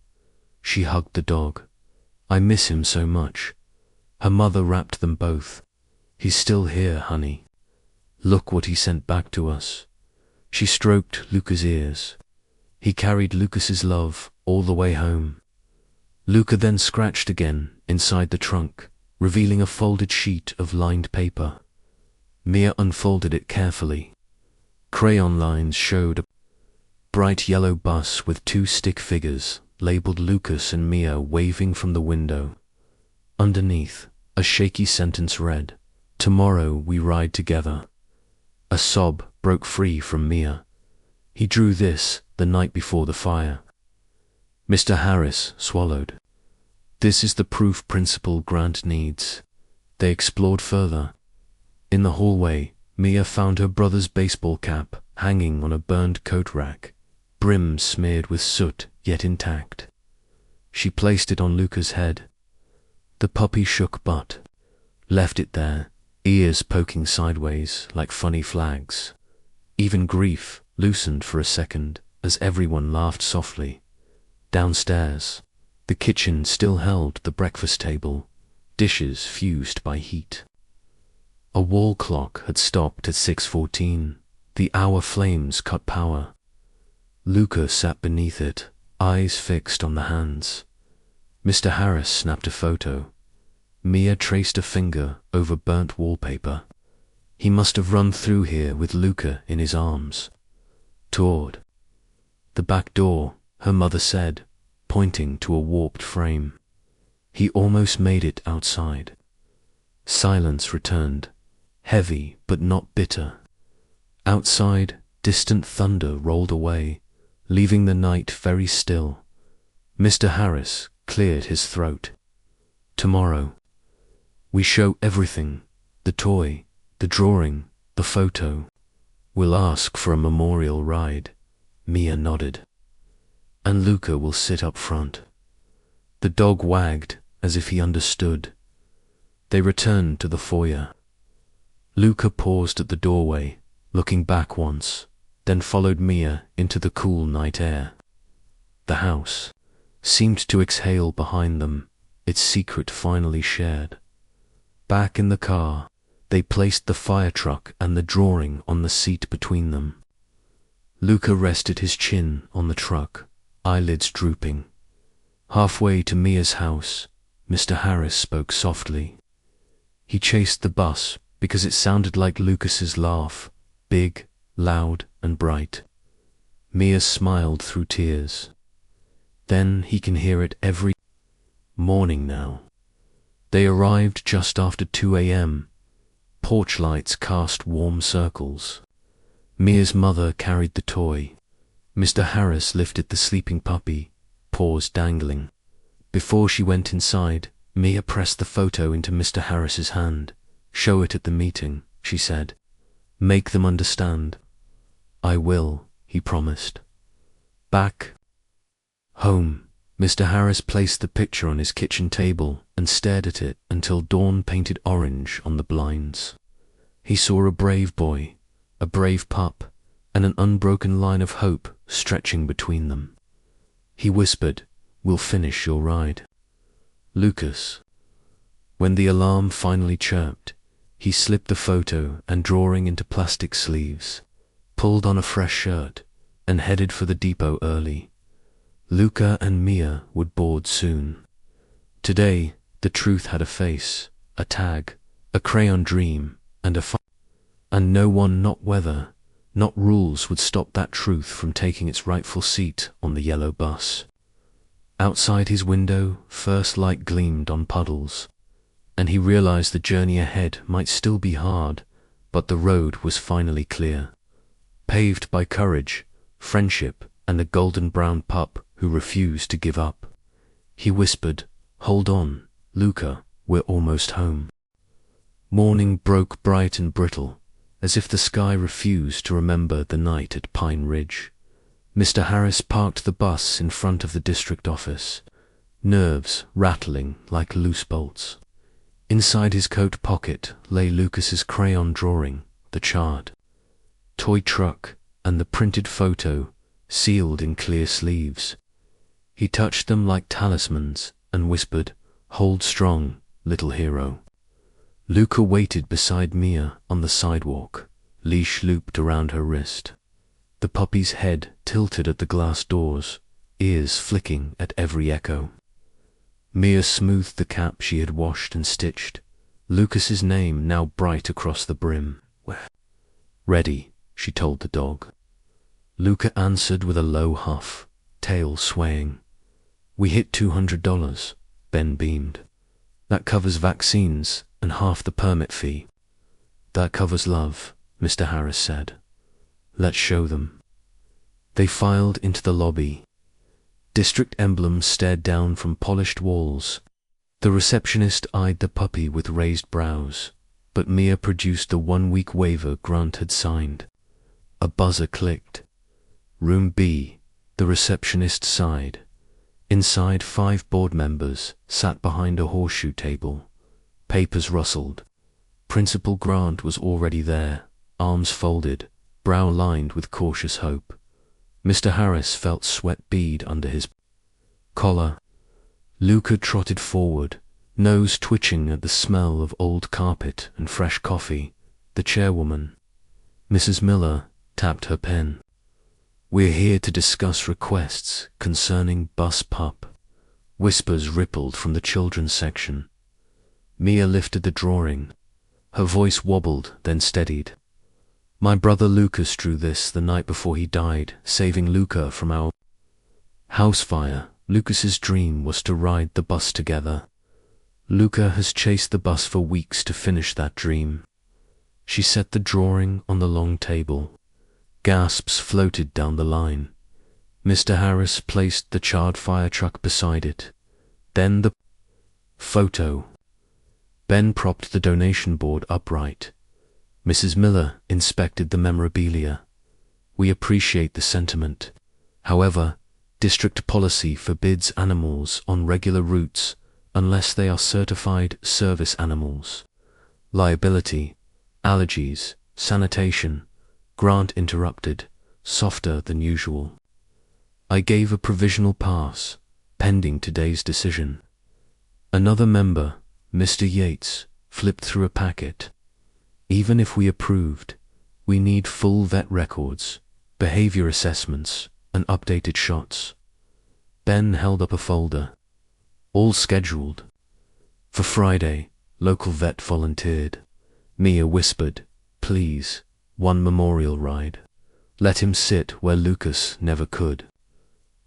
She hugged the dog. I miss him so much. Her mother wrapped them both. He's still here, honey. Look what he sent back to us. She stroked Luca's ears. He carried Lucas's love all the way home. Luca then scratched again inside the trunk, revealing a folded sheet of lined paper. Mia unfolded it carefully. Crayon lines showed a bright yellow bus with two stick figures, labeled Lucas and Mia, waving from the window. Underneath, a shaky sentence read, "Tomorrow we ride together." A sob broke free from Mia. He drew this the night before the fire. Mr. Harris swallowed. This is the proof Principal Grant needs. They explored further. In the hallway, Mia found her brother's baseball cap hanging on a burned coat rack, brim smeared with soot yet intact. She placed it on Luca's head. The puppy shook butt, left it there, ears poking sideways like funny flags. Even grief loosened for a second as everyone laughed softly. Downstairs, the kitchen still held the breakfast table, dishes fused by heat. A wall clock had stopped at 6:14. The hour flames cut power. Luca sat beneath it, eyes fixed on the hands. Mr. Harris snapped a photo. Mia traced a finger over burnt wallpaper. He must have run through here with Luca in his arms. Toward the back door, her mother said, pointing to a warped frame. He almost made it outside. Silence returned, heavy but not bitter. Outside, distant thunder rolled away, leaving the night very still. Mr. Harris cleared his throat. Tomorrow, we show everything, the toy, the drawing, the photo. We'll ask for a memorial ride. Mia nodded. And Luca will sit up front. The dog wagged as if he understood. They returned to the foyer. Luca paused at the doorway, looking back once, then followed Mia into the cool night air. The house seemed to exhale behind them, its secret finally shared. Back in the car, they placed the fire truck and the drawing on the seat between them. Luca rested his chin on the truck, eyelids drooping. Halfway to Mia's house, Mr. Harris spoke softly. He chased the bus because it sounded like Lucas's laugh, big, loud, and bright. Mia smiled through tears. Then he can hear it every morning now. They arrived just after 2 a.m. Porch lights cast warm circles. Mia's mother carried the toy. Mr. Harris lifted the sleeping puppy, paws dangling. Before she went inside, Mia pressed the photo into Mr. Harris's hand. "Show it at the meeting," she said. "Make them understand." "I will," he promised. Back home, Mr. Harris placed the picture on his kitchen table and stared at it until dawn painted orange on the blinds. He saw a brave boy, a brave pup, and an unbroken line of hope stretching between them. He whispered, "We'll finish your ride." Lucas. When the alarm finally chirped, he slipped the photo and drawing into plastic sleeves, pulled on a fresh shirt, and headed for the depot early. Luca and Mia would board soon. Today, the truth had a face, a tag, a crayon dream, and and no one, not weather, not rules, would stop that truth from taking its rightful seat on the yellow bus. Outside his window, first light gleamed on puddles, and he realized the journey ahead might still be hard, but the road was finally clear, paved by courage, friendship, and a golden brown pup who refused to give up. He whispered, "Hold on, Luca, we're almost home." Morning broke bright and brittle, as if the sky refused to remember the night at Pine Ridge. Mr. Harris parked the bus in front of the district office, nerves rattling like loose bolts. Inside his coat pocket lay Lucas's crayon drawing, the charred toy truck, and the printed photo, sealed in clear sleeves. He touched them like talismans and whispered, "Hold strong, little hero." Luca waited beside Mia on the sidewalk, leash looped around her wrist. The puppy's head tilted at the glass doors, ears flicking at every echo. Mia smoothed the cap she had washed and stitched, Lucas's name now bright across the brim. "Ready," she told the dog. Luca answered with a low huff, tail swaying. "We hit $200, Ben beamed. "That covers vaccines and half the permit fee." "That covers love," Mr. Harris said. "Let's show them." They filed into the lobby. District emblems stared down from polished walls. The receptionist eyed the puppy with raised brows, but Mia produced the 1-week waiver Grant had signed. A buzzer clicked. Room B, the receptionist sighed. Inside, 5 board members sat behind a horseshoe table. Papers rustled. Principal Grant was already there, arms folded, brow lined with cautious hope. Mr. Harris felt sweat bead under his collar. Luca trotted forward, nose twitching at the smell of old carpet and fresh coffee. The chairwoman, Mrs. Miller, tapped her pen. "We're here to discuss requests concerning bus pup." Whispers rippled from the children's section. Mia lifted the drawing. Her voice wobbled, then steadied. "My brother Lucas drew this the night before he died, saving Luca from our house fire. Lucas's dream was to ride the bus together. Luca has chased the bus for weeks to finish that dream." She set the drawing on the long table. Gasps floated down the line. Mr. Harris placed the charred fire truck beside it. Then the photo. Ben propped the donation board upright. Mrs. Miller inspected the memorabilia. "We appreciate the sentiment. However, district policy forbids animals on regular routes unless they are certified service animals. Liability, allergies, sanitation." Grant interrupted, softer than usual. "I gave a provisional pass, pending today's decision." Another member, Mr. Yates, flipped through a packet. "Even if we approved, we need full vet records, behavior assessments, and updated shots." Ben held up a folder. "All scheduled." For Friday, local vet volunteered. Mia whispered, "Please, one memorial ride. Let him sit where Lucas never could."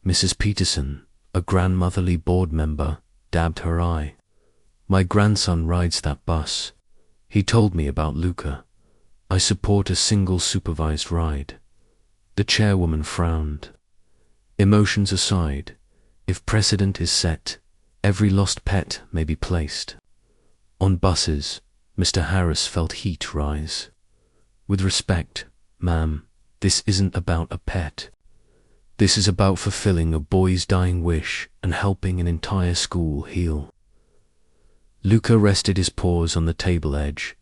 Mrs. Peterson, a grandmotherly board member, dabbed her eye. "My grandson rides that bus. He told me about Luca. I support a single supervised ride. The chairwoman frowned. Emotions aside, if precedent is set, every lost pet may be placed. On buses, Mr. Harris felt heat rise. With respect, ma'am, this isn't about a pet. This is about fulfilling a boy's dying wish and helping an entire school heal. Luca rested his paws on the table edge,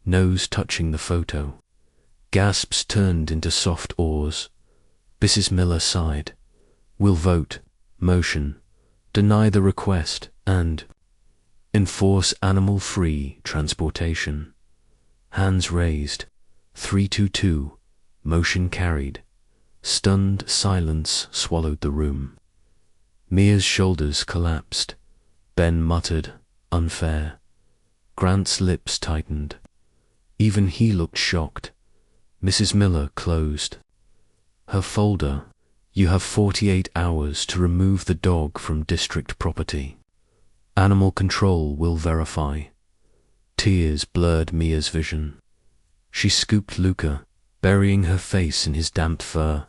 nose touching the photo. Gasps turned into soft oars. Mrs. Miller sighed. We'll vote, motion, deny the request, and enforce animal-free transportation. Hands raised. 322. Motion carried. Stunned silence swallowed the room. Mia's shoulders collapsed. Ben muttered, unfair. Grant's lips tightened. Even he looked shocked. Mrs. Miller closed her folder. You have 48 hours to remove the dog from district property. Animal control will verify. Tears blurred Mia's vision. She scooped Luca, burying her face in his damp fur.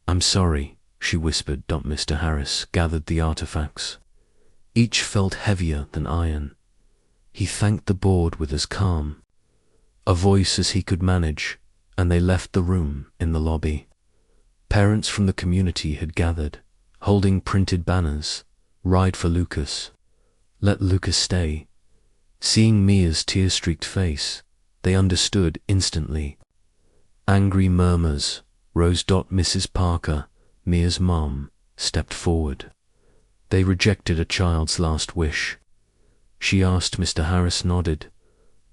I'm sorry, she whispered. Mr. Harris gathered the artifacts. Each felt heavier than iron. He thanked the board with as calm a voice as he could manage, and they left the room. In the lobby, parents from the community had gathered, holding printed banners. Ride for Lucas. Let Lucas stay. Seeing Mia's tear-streaked face, they understood instantly. Angry murmurs rose. Mrs. Parker, Mia's mom, stepped forward. They rejected a child's last wish. She asked. Mr. Harris nodded.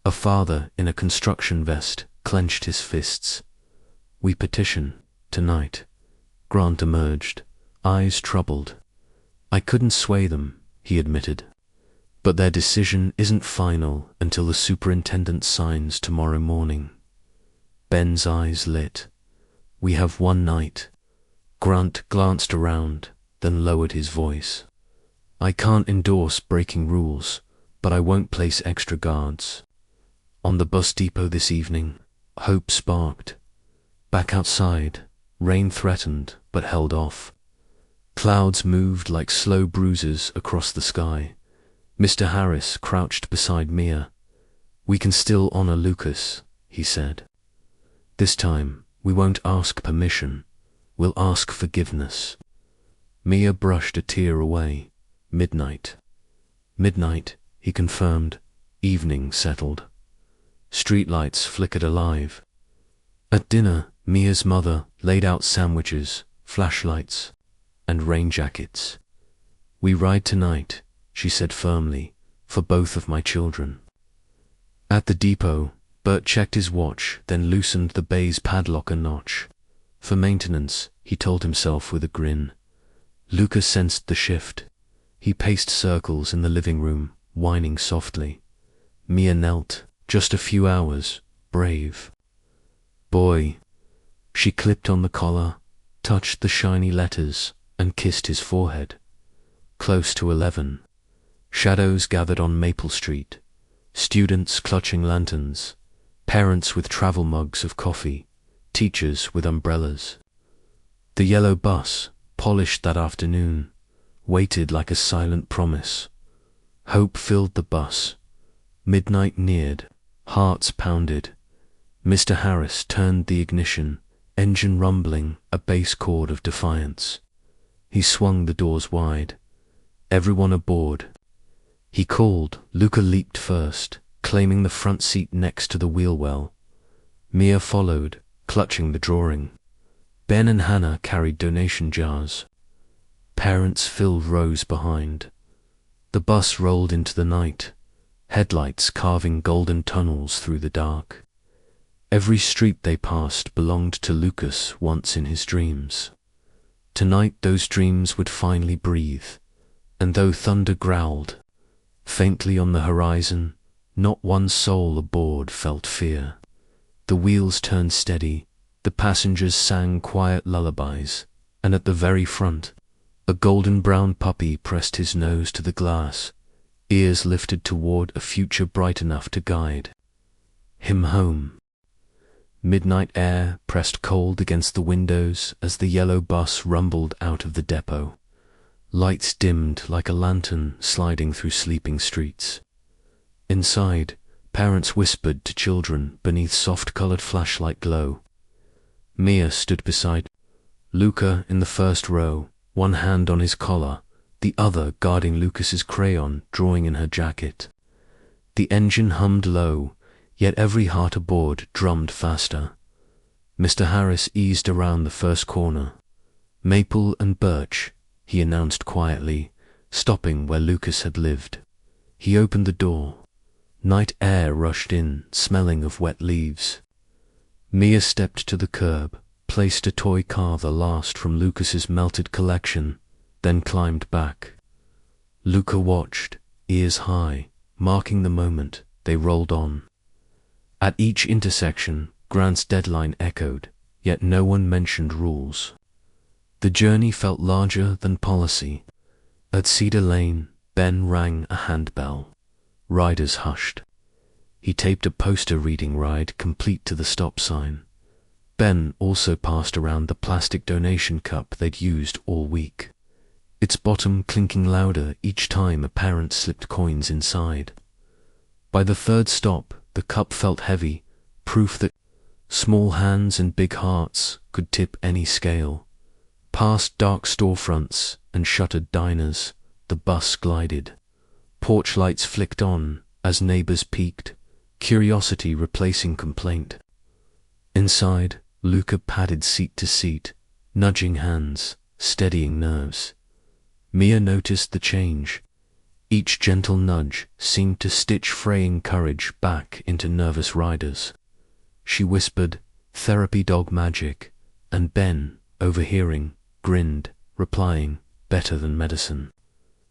A father in a construction vest clenched his fists. We petition, tonight. Grant emerged, eyes troubled. I couldn't sway them, he admitted. But their decision isn't final until the superintendent signs tomorrow morning. Ben's eyes lit. We have one night. Grant glanced around, then lowered his voice. I can't endorse breaking rules, but I won't place extra guards. On the bus depot this evening, hope sparked. Back outside, rain threatened but held off. Clouds moved like slow bruises across the sky. Mr. Harris crouched beside Mia. We can still honor Lucas, he said. This time, we won't ask permission. We'll ask forgiveness. Mia brushed a tear away. Midnight. Midnight, he confirmed. Evening settled. Streetlights flickered alive. At dinner, Mia's mother laid out sandwiches, flashlights, and rain jackets. We ride tonight, she said firmly, for both of my children. At the depot, Bert checked his watch, then loosened the bay's padlock a notch. For maintenance, he told himself with a grin. Luca sensed the shift. He paced circles in the living room, whining softly. Mia knelt. Just a few hours, brave. Boy. She clipped on the collar, touched the shiny letters, and kissed his forehead. Close to 11. Shadows gathered on Maple Street. Students clutching lanterns. Parents with travel mugs of coffee. Teachers with umbrellas. The yellow bus, polished that afternoon, waited like a silent promise. Hope filled the bus. Midnight neared. Hearts pounded. Mr. Harris turned the ignition, engine rumbling, a bass chord of defiance. He swung the doors wide. Everyone aboard. He called. Luca leaped first, claiming the front seat next to the wheel well. Mia followed, clutching the drawing. Ben and Hannah carried donation jars. Parents filled rows behind. The bus rolled into the night, headlights carving golden tunnels through the dark. Every street they passed belonged to Lucas once in his dreams. Tonight those dreams would finally breathe, and though thunder growled faintly on the horizon, not one soul aboard felt fear. The wheels turned steady, the passengers sang quiet lullabies, and at the very front, a golden-brown puppy pressed his nose to the glass, ears lifted toward a future bright enough to guide. him home. Midnight air pressed cold against the windows as the yellow bus rumbled out of the depot. Lights dimmed like a lantern sliding through sleeping streets. Inside, parents whispered to children beneath soft-colored flashlight glow. Mia stood beside Luca in the first row, one hand on his collar, the other guarding Lucas's crayon drawing in her jacket. The engine hummed low, yet every heart aboard drummed faster. Mr. Harris eased around the first corner. "Maple and birch," he announced quietly, stopping where Lucas had lived. He opened the door. Night air rushed in, smelling of wet leaves. Mia stepped to the curb, placed a toy car, the last from Lucas's melted collection, then climbed back. Luca watched, ears high, marking the moment they rolled on. At each intersection, Grant's deadline echoed, yet no one mentioned rules. The journey felt larger than policy. At Cedar Lane, Ben rang a handbell. Riders hushed. He taped a poster reading "Ride complete" to the stop sign. Ben also passed around the plastic donation cup they'd used all week, its bottom clinking louder each time a parent slipped coins inside. By the third stop, the cup felt heavy, proof that small hands and big hearts could tip any scale. Past dark storefronts and shuttered diners, the bus glided. Porch lights flicked on as neighbors peeked, curiosity replacing complaint. Inside, Luca padded seat to seat, nudging hands, steadying nerves. Mia noticed the change. Each gentle nudge seemed to stitch fraying courage back into nervous riders. She whispered, "Therapy dog magic," and Ben, overhearing, grinned, replying, "Better than medicine."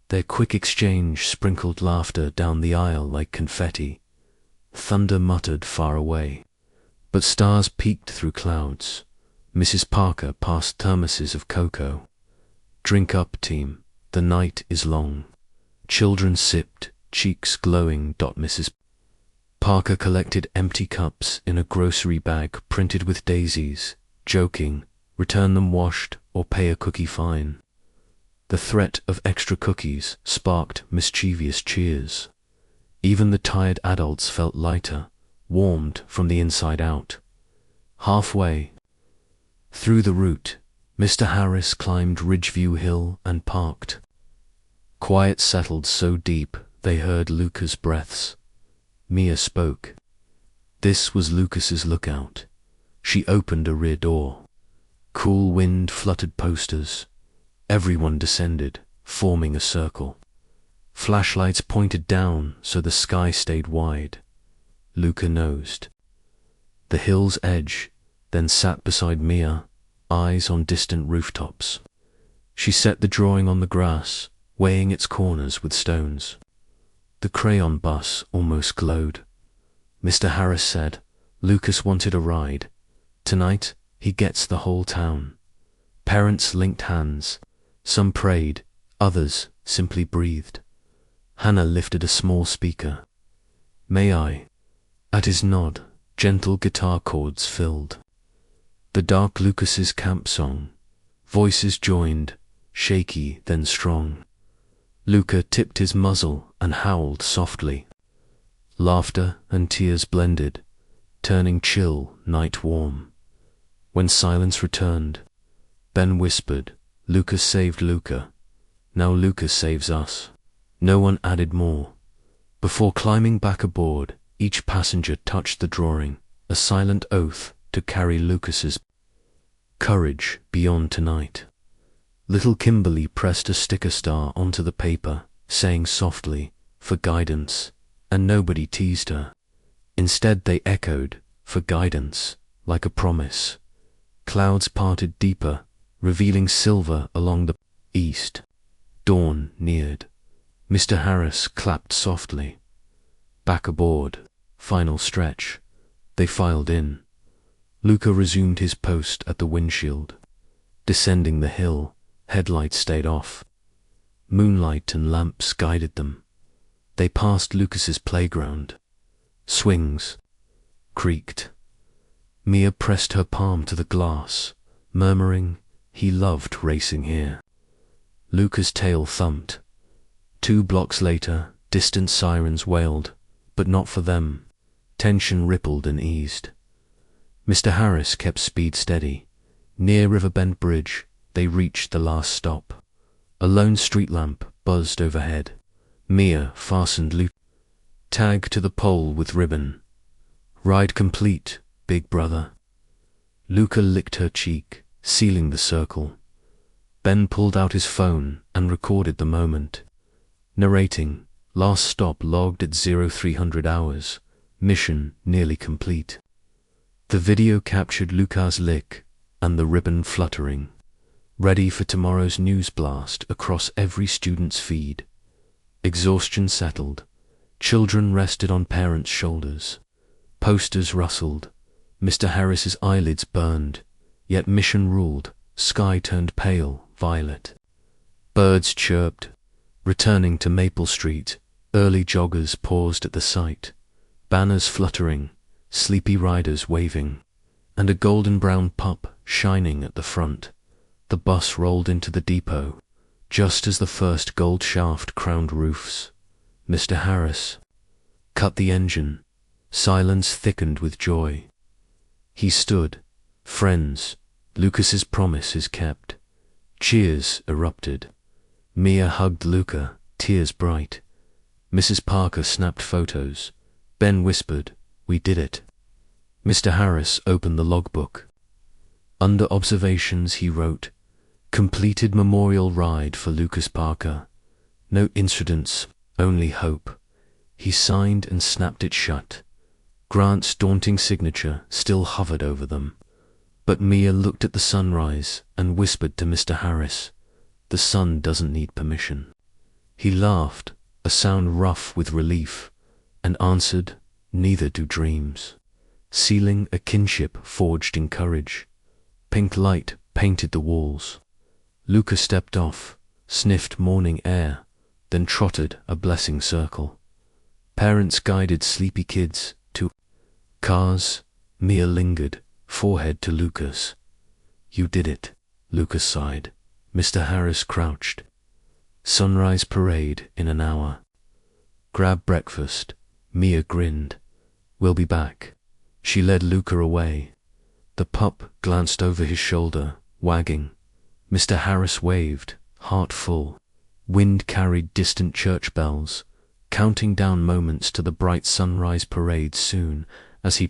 Their quick exchange sprinkled laughter down the aisle like confetti. Thunder muttered far away, but stars peeked through clouds. Mrs. Parker passed thermoses of cocoa. "Drink up, team, the night is long." Children sipped, cheeks glowing. Mrs. Parker collected empty cups in a grocery bag printed with daisies, joking, "Return them washed or pay a cookie fine." The threat of extra cookies sparked mischievous cheers. Even the tired adults felt lighter, warmed from the inside out. Halfway through the route, Mr. Harris climbed Ridgeview Hill and parked. Quiet settled so deep they heard Luca's breaths. Mia spoke. This was Lucas's lookout. She opened a rear door. Cool wind fluttered posters. Everyone descended, forming a circle. Flashlights pointed down so the sky stayed wide. Luca nosed the hill's edge, then sat beside Mia, eyes on distant rooftops. She set the drawing on the grass, weighing its corners with stones. The crayon bus almost glowed. Mr. Harris said, "Lucas wanted a ride. Tonight, he gets the whole town." Parents linked hands. Some prayed, others simply breathed. Hannah lifted a small speaker. "May I?" At his nod, gentle guitar chords filled. The dark Lucas's camp song. Voices joined, shaky then strong. Luca tipped his muzzle and howled softly. Laughter and tears blended, turning chill night warm. When silence returned, Ben whispered, "Lucas saved Luca. Now Lucas saves us." No one added more. Before climbing back aboard, each passenger touched the drawing, a silent oath to carry Lucas's courage beyond tonight. Little Kimberly pressed a sticker star onto the paper, saying softly, "For guidance," and nobody teased her. Instead they echoed, "For guidance," like a promise. Clouds parted deeper, revealing silver along the east. Dawn neared. Mr. Harris clapped softly. Back aboard. Final stretch. They filed in. Luca resumed his post at the windshield. Descending the hill, headlights stayed off. Moonlight and lamps guided them. They passed Lucas's playground. Swings, creaked. Mia pressed her palm to the glass, murmuring, "He loved racing here." Luca's tail thumped. 2 blocks later, distant sirens wailed, but not for them. Tension rippled and eased. Mr. Harris kept speed steady. Near Riverbend Bridge, they reached the last stop. A lone street lamp buzzed overhead. Mia fastened Luca's tag to the pole with ribbon. "Ride complete, big brother." Luca licked her cheek, sealing the circle. Ben pulled out his phone and recorded the moment. Narrating, "Last stop logged at 0300 hours. Mission nearly complete." The video captured Luca's lick and the ribbon fluttering, ready for tomorrow's news blast across every student's feed. Exhaustion settled. Children rested on parents' shoulders. Posters rustled. Mr. Harris's eyelids burned, yet mission ruled. Sky turned pale, violet. Birds chirped. Returning to Maple Street, early joggers paused at the sight. Banners fluttering, sleepy riders waving, and a golden-brown pup shining at the front. The bus rolled into the depot, just as the first gold shaft crowned roofs. Mr. Harris cut the engine. Silence thickened with joy. He stood. Friends, Lucas's promise is kept. Cheers erupted. Mia hugged Luca, tears bright. Mrs. Parker snapped photos. Ben whispered, "We did it." Mr. Harris opened the logbook. Under observations he wrote, "Completed memorial ride for Lucas Parker. No incidents, only hope." He signed and snapped it shut. Grant's daunting signature still hovered over them. But Mia looked at the sunrise and whispered to Mr. Harris, "The sun doesn't need permission." He laughed, a sound rough with relief, and answered, "Neither do dreams." Sealing a kinship forged in courage. Pink light painted the walls. Luca stepped off, sniffed morning air, then trotted a blessing circle. Parents guided sleepy kids to cars. Mia lingered, forehead to Luca's. "You did it," Luca sighed. Mr. Harris crouched. Sunrise parade in an hour. Grab breakfast. Mia grinned. "We'll be back." She led Luca away. The pup glanced over his shoulder, wagging. Mr. Harris waved, heart full. Wind carried distant church bells, counting down moments to the bright sunrise parade soon, as he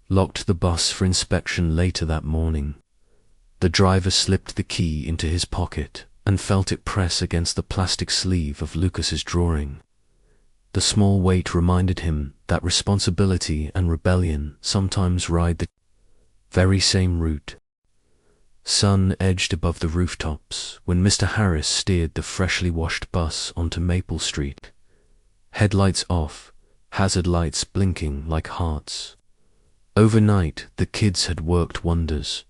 locked the bus for inspection later that morning. The driver slipped the key into his pocket and felt it press against the plastic sleeve of Lucas's drawing. The small weight reminded him that responsibility and rebellion sometimes ride the very same route. Sun edged above the rooftops when Mr. Harris steered the freshly washed bus onto Maple Street. Headlights off, hazard lights blinking like hearts. Overnight, the kids had worked wonders.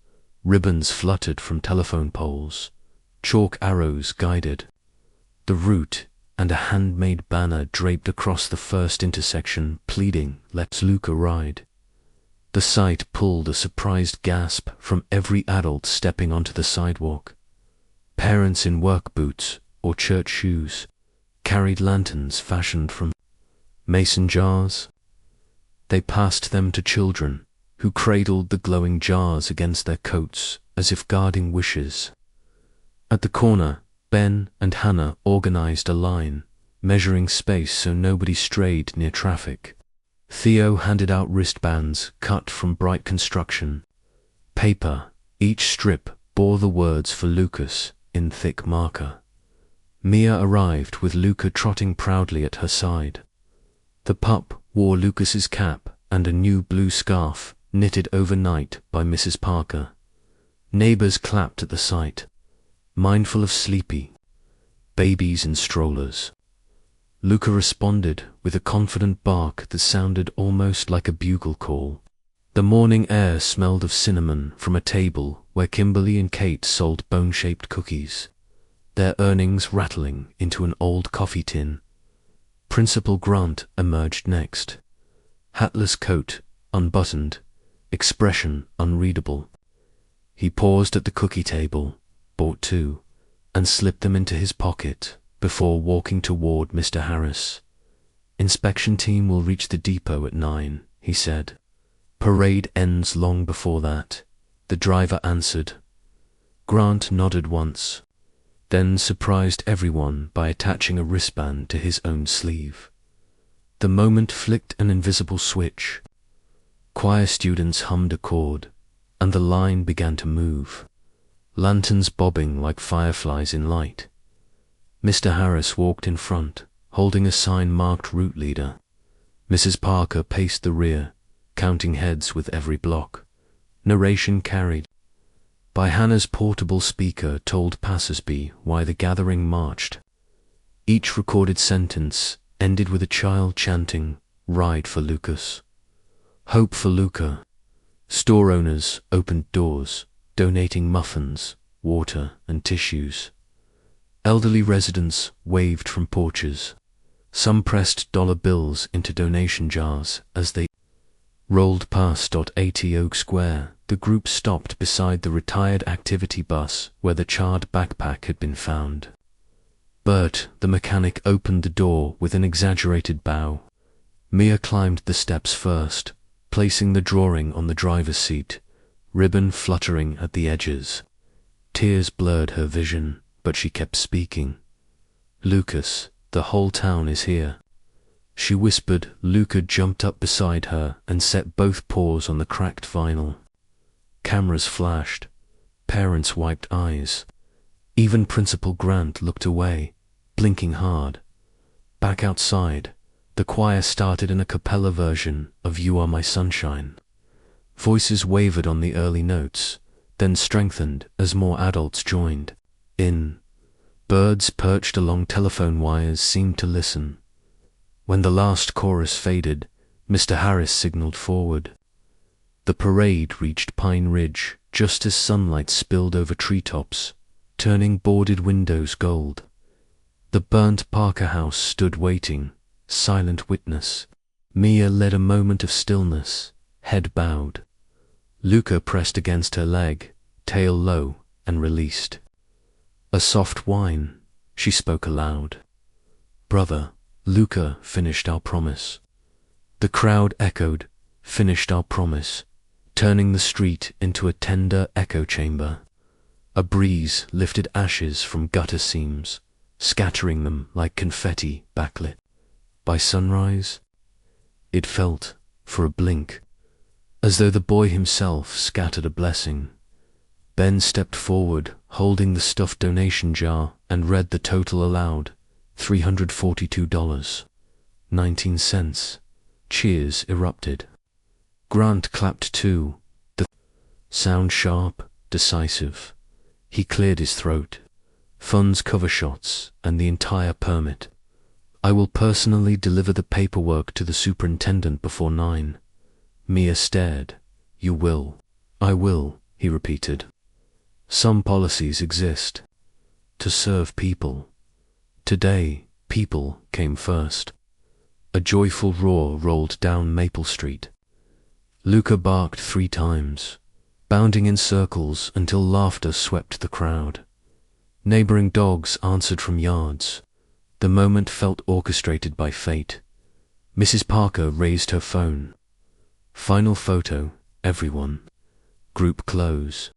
Ribbons fluttered from telephone poles. Chalk arrows guided the route, and a handmade banner draped across the first intersection, pleading, "Let Luca ride." The sight pulled a surprised gasp from every adult stepping onto the sidewalk. Parents in work boots or church shoes carried lanterns fashioned from mason jars. They passed them to children, who cradled the glowing jars against their coats as if guarding wishes. At the corner, Ben and Hannah organized a line, measuring space so nobody strayed near traffic. Theo handed out wristbands cut from bright construction paper. Each strip bore the words for Lucas in thick marker. Mia arrived with Luca trotting proudly at her side. The pup wore Lucas's cap and a new blue scarf knitted overnight by Mrs. Parker. Neighbors clapped at the sight, mindful of sleepy babies in strollers. Luca responded with a confident bark that sounded almost like a bugle call. The morning air smelled of cinnamon from a table where Kimberly and Kate sold bone-shaped cookies, their earnings rattling into an old coffee tin. Principal Grant emerged next. Hatless coat, unbuttoned, expression unreadable. He paused at the cookie table, bought 2, and slipped them into his pocket before walking toward Mr. Harris. "Inspection team will reach the depot at 9, he said. "Parade ends long before that," the driver answered. Grant nodded once, then surprised everyone by attaching a wristband to his own sleeve. The moment flicked an invisible switch. Choir students hummed a chord, and the line began to move, lanterns bobbing like fireflies in light. Mr. Harris walked in front, holding a sign marked Route Leader. Mrs. Parker paced the rear, counting heads with every block. Narration carried by Hannah's portable speaker told passersby why the gathering marched. Each recorded sentence ended with a child chanting, "Ride for Lucas." Hope for Luca. Store owners opened doors, donating muffins, water, and tissues. Elderly residents waved from porches. Some pressed dollar bills into donation jars as they rolled past Oak Square. The group stopped beside the retired activity bus where the charred backpack had been found. Bert, the mechanic, opened the door with an exaggerated bow. Mia climbed the steps first, placing the drawing on the driver's seat, ribbon fluttering at the edges. Tears blurred her vision, but she kept speaking. "Lucas, the whole town is here," she whispered. Luca jumped up beside her and set both paws on the cracked vinyl. Cameras flashed. Parents wiped eyes. Even Principal Grant looked away, blinking hard. Back outside, the choir started an a cappella version of "You Are My Sunshine." Voices wavered on the early notes, then strengthened as more adults joined in. Birds perched along telephone wires seemed to listen. When the last chorus faded, Mr. Harris signaled forward. The parade reached Pine Ridge just as sunlight spilled over treetops, turning boarded windows gold. The burnt Parker house stood waiting, silent witness. Mia led a moment of stillness, head bowed. Luca pressed against her leg, tail low, and released. "A soft whine," she spoke aloud. "Brother, Luca finished our promise." The crowd echoed, "Finished our promise," turning the street into a tender echo chamber. A breeze lifted ashes from gutter seams, scattering them like confetti backlit. By sunrise, it felt, for a blink, as though the boy himself scattered a blessing. Ben stepped forward, holding the stuffed donation jar, and read the total aloud, $342.19. Cheers erupted. Grant clapped too, the sound sharp, decisive. He cleared his throat. "Funds cover shots and the entire permit. I will personally deliver the paperwork to the superintendent before 9. Mia stared. "You will." "I will," he repeated. "Some policies exist to serve people. Today, people came first." A joyful roar rolled down Maple Street. Luca barked 3 times, bounding in circles until laughter swept the crowd. Neighboring dogs answered from yards. The moment felt orchestrated by fate. Mrs. Parker raised her phone. Final photo, everyone. Group close.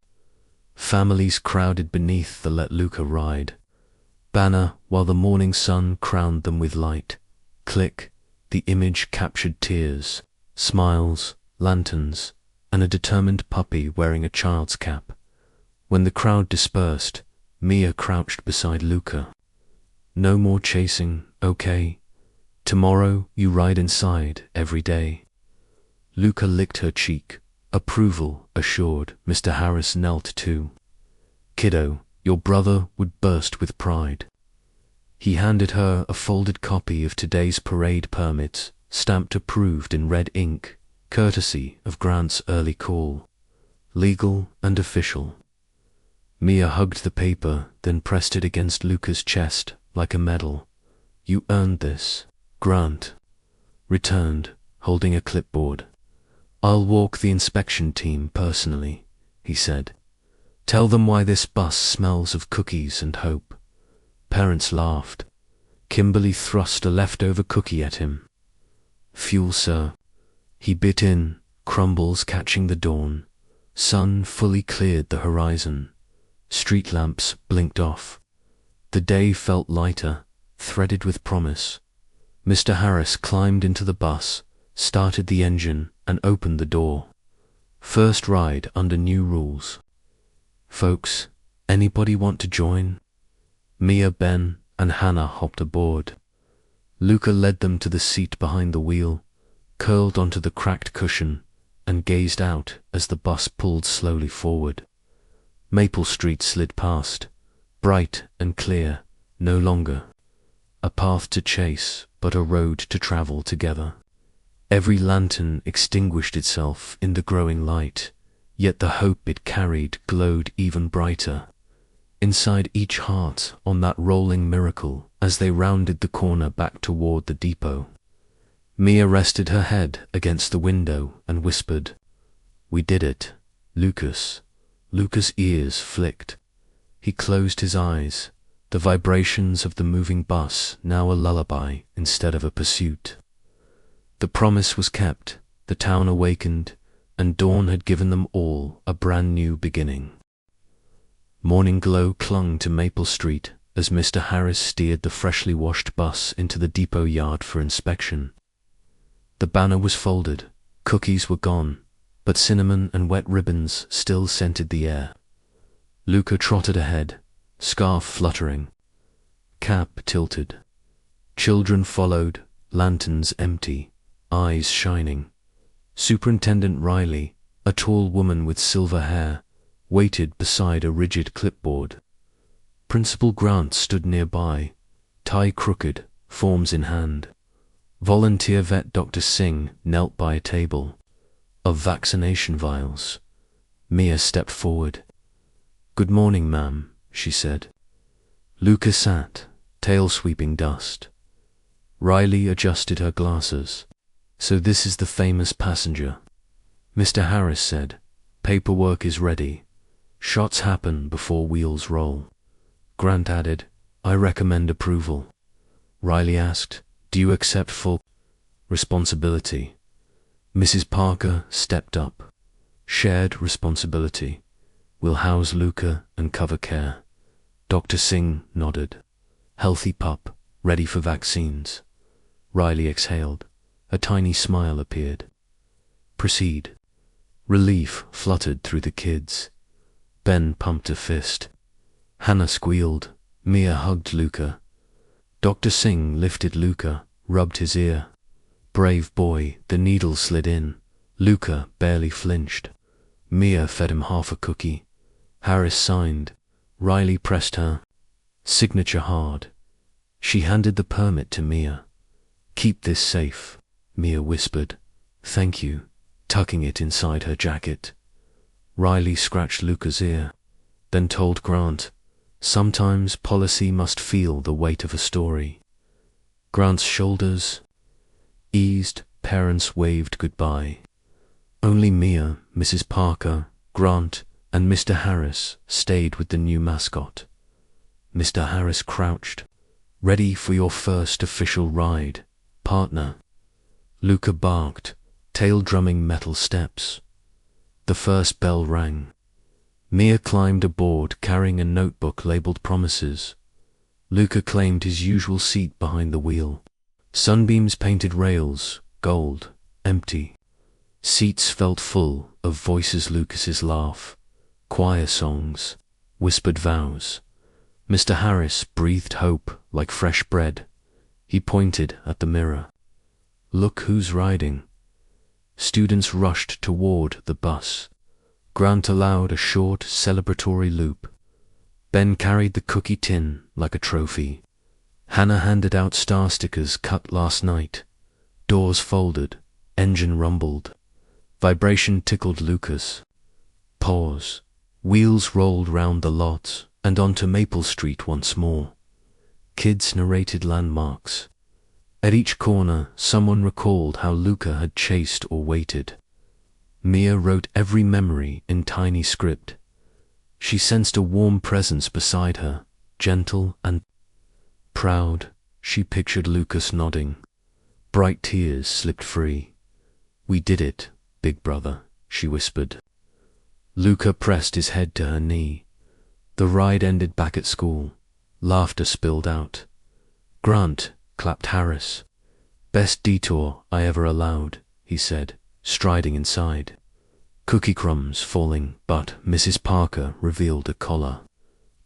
Families crowded beneath the "Let Luca Ride" banner while the morning sun crowned them with light. Click. The image captured tears, smiles, lanterns, and a determined puppy wearing a child's cap. When the crowd dispersed, Mia crouched beside Luca. "No more chasing, okay? Tomorrow you ride inside every day." Luca licked her cheek, approval assured. Mr. Harris knelt too. "Kiddo, your brother would burst with pride." He handed her a folded copy of today's parade permit, stamped approved in red ink, courtesy of Grant's early call. Legal and official. Mia hugged the paper, then pressed it against Luca's chest like a medal. "You earned this." Grant returned, holding a clipboard. "I'll walk the inspection team personally," he said. "Tell them why this bus smells of cookies and hope." Parents laughed. Kimberly thrust a leftover cookie at him. "Fuel, sir." He bit in, crumbles catching the dawn. Sun fully cleared the horizon. Street lamps blinked off. The day felt lighter, threaded with promise. Mr. Harris climbed into the bus, started the engine, and opened the door. First ride under new rules. "Folks, anybody want to join?" Mia, Ben, and Hannah hopped aboard. Luca led them to the seat behind the wheel, curled onto the cracked cushion, and gazed out as the bus pulled slowly forward. Maple Street slid past, bright and clear, no longer a path to chase, but a road to travel together. Every lantern extinguished itself in the growing light, yet the hope it carried glowed even brighter. Inside each heart on that rolling miracle as they rounded the corner back toward the depot. Mia rested her head against the window and whispered, "We did it, Lucas." Lucas' ears flicked. He closed his eyes, the vibrations of the moving bus now a lullaby instead of a pursuit. The promise was kept, the town awakened, and dawn had given them all a brand new beginning. Morning glow clung to Maple Street as Mr. Harris steered the freshly washed bus into the depot yard for inspection. The banner was folded, cookies were gone, but cinnamon and wet ribbons still scented the air. Luca trotted ahead, scarf fluttering, cap tilted. Children followed, lanterns empty, eyes shining. Superintendent Riley, a tall woman with silver hair, waited beside a rigid clipboard. Principal Grant stood nearby, tie crooked, forms in hand. Volunteer vet Dr. Singh knelt by a table of vaccination vials. Mia stepped forward. "Good morning, ma'am," she said. Luca sat, tail sweeping dust. Riley adjusted her glasses. "So this is the famous passenger." Mr. Harris said, "Paperwork is ready. Shots happen before wheels roll." Grant added, "I recommend approval." Riley asked, "Do you accept full responsibility?" Mrs. Parker stepped up. "Shared responsibility. We'll house Luca and cover care." Dr. Singh nodded. "Healthy pup, ready for vaccines." Riley exhaled. A tiny smile appeared. "Proceed." Relief fluttered through the kids. Ben pumped a fist. Hannah squealed. Mia hugged Luca. Dr. Singh lifted Luca, rubbed his ear. Brave boy, the needle slid in. Luca barely flinched. Mia fed him half a cookie. Harris signed. Riley pressed her signature hard. She handed the permit to Mia. "Keep this safe," Mia whispered. "Thank you," tucking it inside her jacket. Riley scratched Luca's ear, then told Grant, "Sometimes policy must feel the weight of a story." Grant's shoulders eased, parents waved goodbye. Only Mia, Mrs. Parker, Grant, and Mr. Harris stayed with the new mascot. Mr. Harris crouched, "Ready for your first official ride, partner." Luca barked, tail drumming metal steps. The first bell rang. Mia climbed aboard carrying a notebook labeled promises. Luca claimed his usual seat behind the wheel. Sunbeams painted rails, gold, empty. Seats felt full of voices. Lucas's laugh, choir songs, whispered vows. Mr. Harris breathed hope like fresh bread. He pointed at the mirror. "Look who's riding." Students rushed toward the bus. Grant allowed a short, celebratory loop. Ben carried the cookie tin like a trophy. Hannah handed out star stickers cut last night. Doors folded, engine rumbled. Vibration tickled Lucas. Pause. Wheels rolled round the lot and onto Maple Street once more. Kids narrated landmarks. At each corner, someone recalled how Luca had chased or waited. Mia wrote every memory in tiny script. She sensed a warm presence beside her, gentle and proud. She pictured Lucas nodding. Bright tears slipped free. "We did it, big brother," she whispered. Luca pressed his head to her knee. The ride ended back at school. Laughter spilled out. "Grant," clapped Harris. "Best detour I ever allowed," he said, striding inside. Cookie crumbs falling, but Mrs. Parker revealed a collar.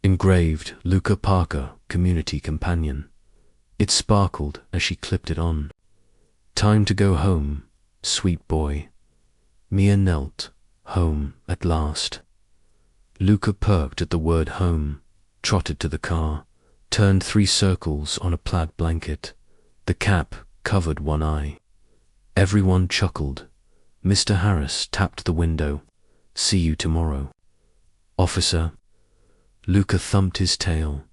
Engraved, "Luca Parker, Community Companion." It sparkled as she clipped it on. "Time to go home, sweet boy." Mia knelt. Home at last. Luca perked at the word home, trotted to the car, turned 3 circles on a plaid blanket. The cap covered one eye. Everyone chuckled. Mr. Harris tapped the window. "See you tomorrow, officer." Luca thumped his tail.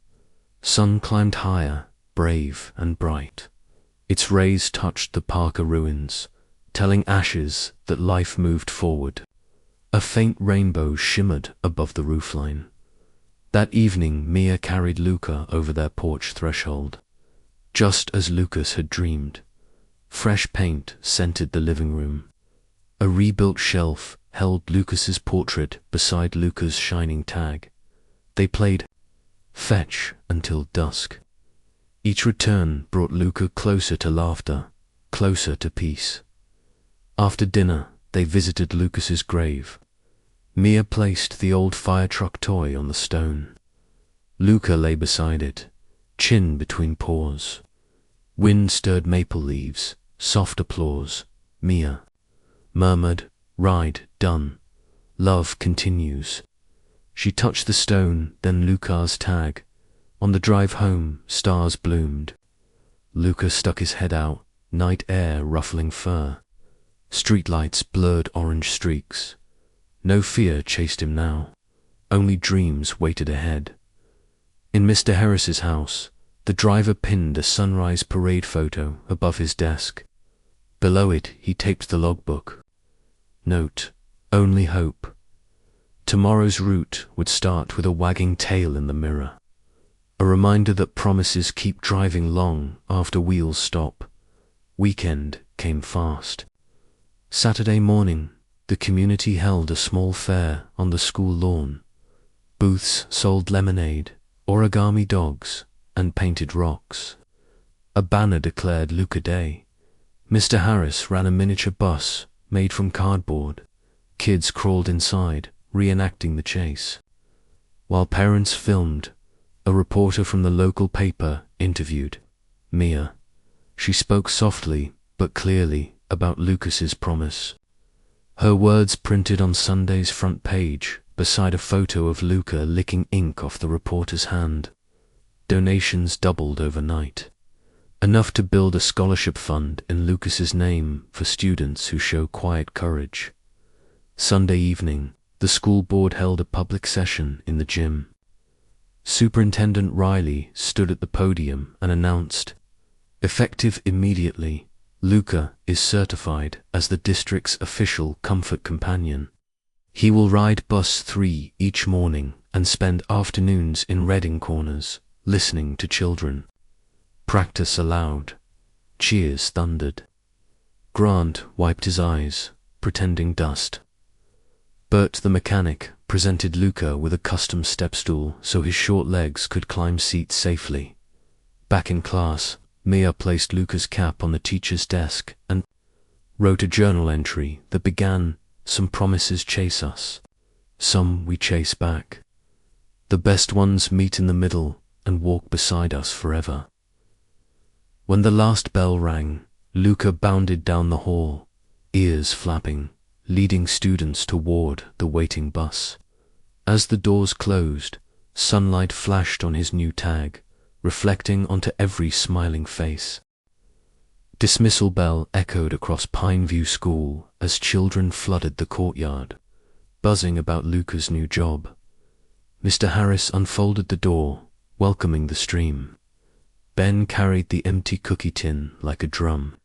Sun climbed higher, brave and bright. Its rays touched the Parker ruins, telling ashes that life moved forward. A faint rainbow shimmered above the roofline. That evening, Mia carried Luca over their porch threshold. Just as Lucas had dreamed. Fresh paint scented the living room. A rebuilt shelf held Lucas's portrait beside Luca's shining tag. They played fetch until dusk. Each return brought Luca closer to laughter, closer to peace. After dinner, they visited Lucas's grave. Mia placed the old fire truck toy on the stone. Luca lay beside it, chin between paws. Wind stirred maple leaves, soft applause. Mia murmured, "Ride done. Love continues." She touched the stone, then Luca's tag. On the drive home, stars bloomed. Luca stuck his head out, night air ruffling fur. Streetlights blurred orange streaks. No fear chased him now. Only dreams waited ahead. In Mr. Harris's house, the driver pinned a sunrise parade photo above his desk. Below it, he taped the logbook. Note, "Only hope." Tomorrow's route would start with a wagging tail in the mirror. A reminder that promises keep driving long after wheels stop. Weekend came fast. Saturday morning, the community held a small fair on the school lawn. Booths sold lemonade, origami dogs, and painted rocks. A banner declared Luca Day. Mr. Harris ran a miniature bus made from cardboard. Kids crawled inside, reenacting the chase. While parents filmed, a reporter from the local paper interviewed Mia. She spoke softly but clearly about Lucas's promise. Her words printed on Sunday's front page beside a photo of Luca licking ink off the reporter's hand. Donations doubled overnight. Enough to build a scholarship fund in Lucas's name for students who show quiet courage. Sunday evening, the school board held a public session in the gym. Superintendent Riley stood at the podium and announced, "Effective immediately, Luca is certified as the district's official comfort companion. He will ride bus 3 each morning and spend afternoons in reading corners, listening to children." Practice allowed. Cheers thundered. Grant wiped his eyes, pretending dust. Bert the mechanic presented Luca with a custom step stool so his short legs could climb seats safely. Back in class, Mia placed Luca's cap on the teacher's desk and wrote a journal entry that began, "Some promises chase us. Some we chase back. The best ones meet in the middle and walk beside us forever." When the last bell rang, Luca bounded down the hall, ears flapping, leading students toward the waiting bus. As the doors closed, sunlight flashed on his new tag, reflecting onto every smiling face. Dismissal bell echoed across Pineview School as children flooded the courtyard, buzzing about Luca's new job. Mr. Harris unfolded the door, welcoming the stream. Ben carried the empty cookie tin like a drum.